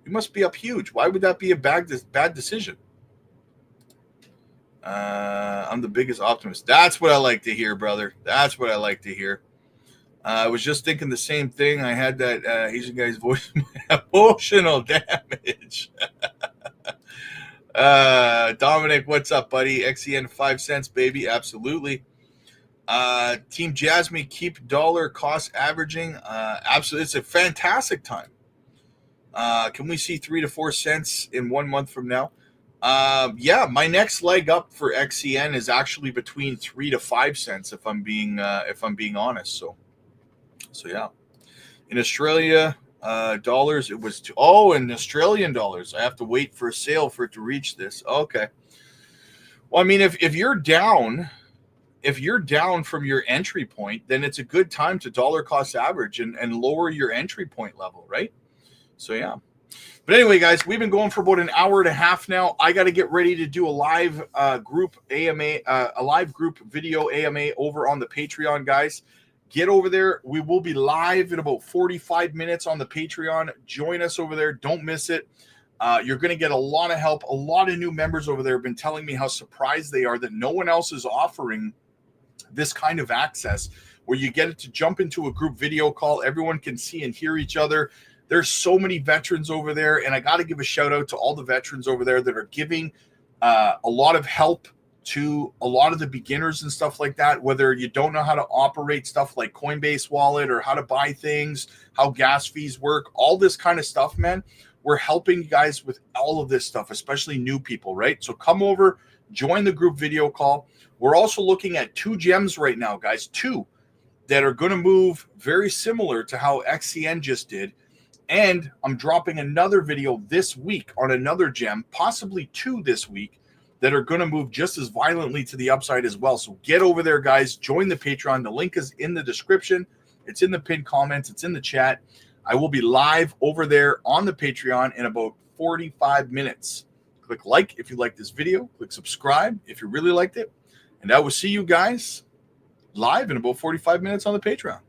[SPEAKER 1] You must be up huge. Why would that be a bad decision? I'm the biggest optimist. That's what I like to hear, brother. That's what I like to hear. I was just thinking the same thing. I had that Asian guy's voice. Emotional damage. Dominic, what's up, buddy? XEN 5 cents, baby. Absolutely. Team Jasmy, keep dollar cost averaging. Absolutely. It's a fantastic time. Can we see 3 to 4 cents in 1 month from now? Yeah, my next leg up for XCN is actually between 3 to 5 cents if I'm being honest. So yeah. In Australia, dollars, it was in Australian dollars. I have to wait for a sale for it to reach this. Okay. Well, I mean, if you're down from your entry point, then it's a good time to dollar cost average and lower your entry point level, right? So yeah. But anyway, guys, we've been going for about an hour and a half now. I got to get ready to do a live group AMA, a live group video AMA over on the Patreon, guys. Get over there. We will be live in about 45 minutes on the Patreon. Join us over there. Don't miss it. You're going to get a lot of help. A lot of new members over there have been telling me how surprised they are that no one else is offering this kind of access where you get it to jump into a group video call. Everyone can see and hear each other. There's so many veterans over there, and I got to give a shout out to all the veterans over there that are giving a lot of help to a lot of the beginners and stuff like that, whether you don't know how to operate stuff like Coinbase wallet or how to buy things, how gas fees work, all this kind of stuff, man. We're helping you guys with all of this stuff, especially new people, right? So come over, join the group video call. We're also looking at 2 gems right now, guys, 2 that are going to move very similar to how XCN just did. And I'm dropping another video this week on another gem, possibly 2 this week, that are going to move just as violently to the upside as well. So get over there, guys. Join the Patreon. The link is in the description. It's in the pinned comments. It's in the chat. I will be live over there on the Patreon in about 45 minutes. Click like if you like this video. Click subscribe if you really liked it. And I will see you guys live in about 45 minutes on the Patreon.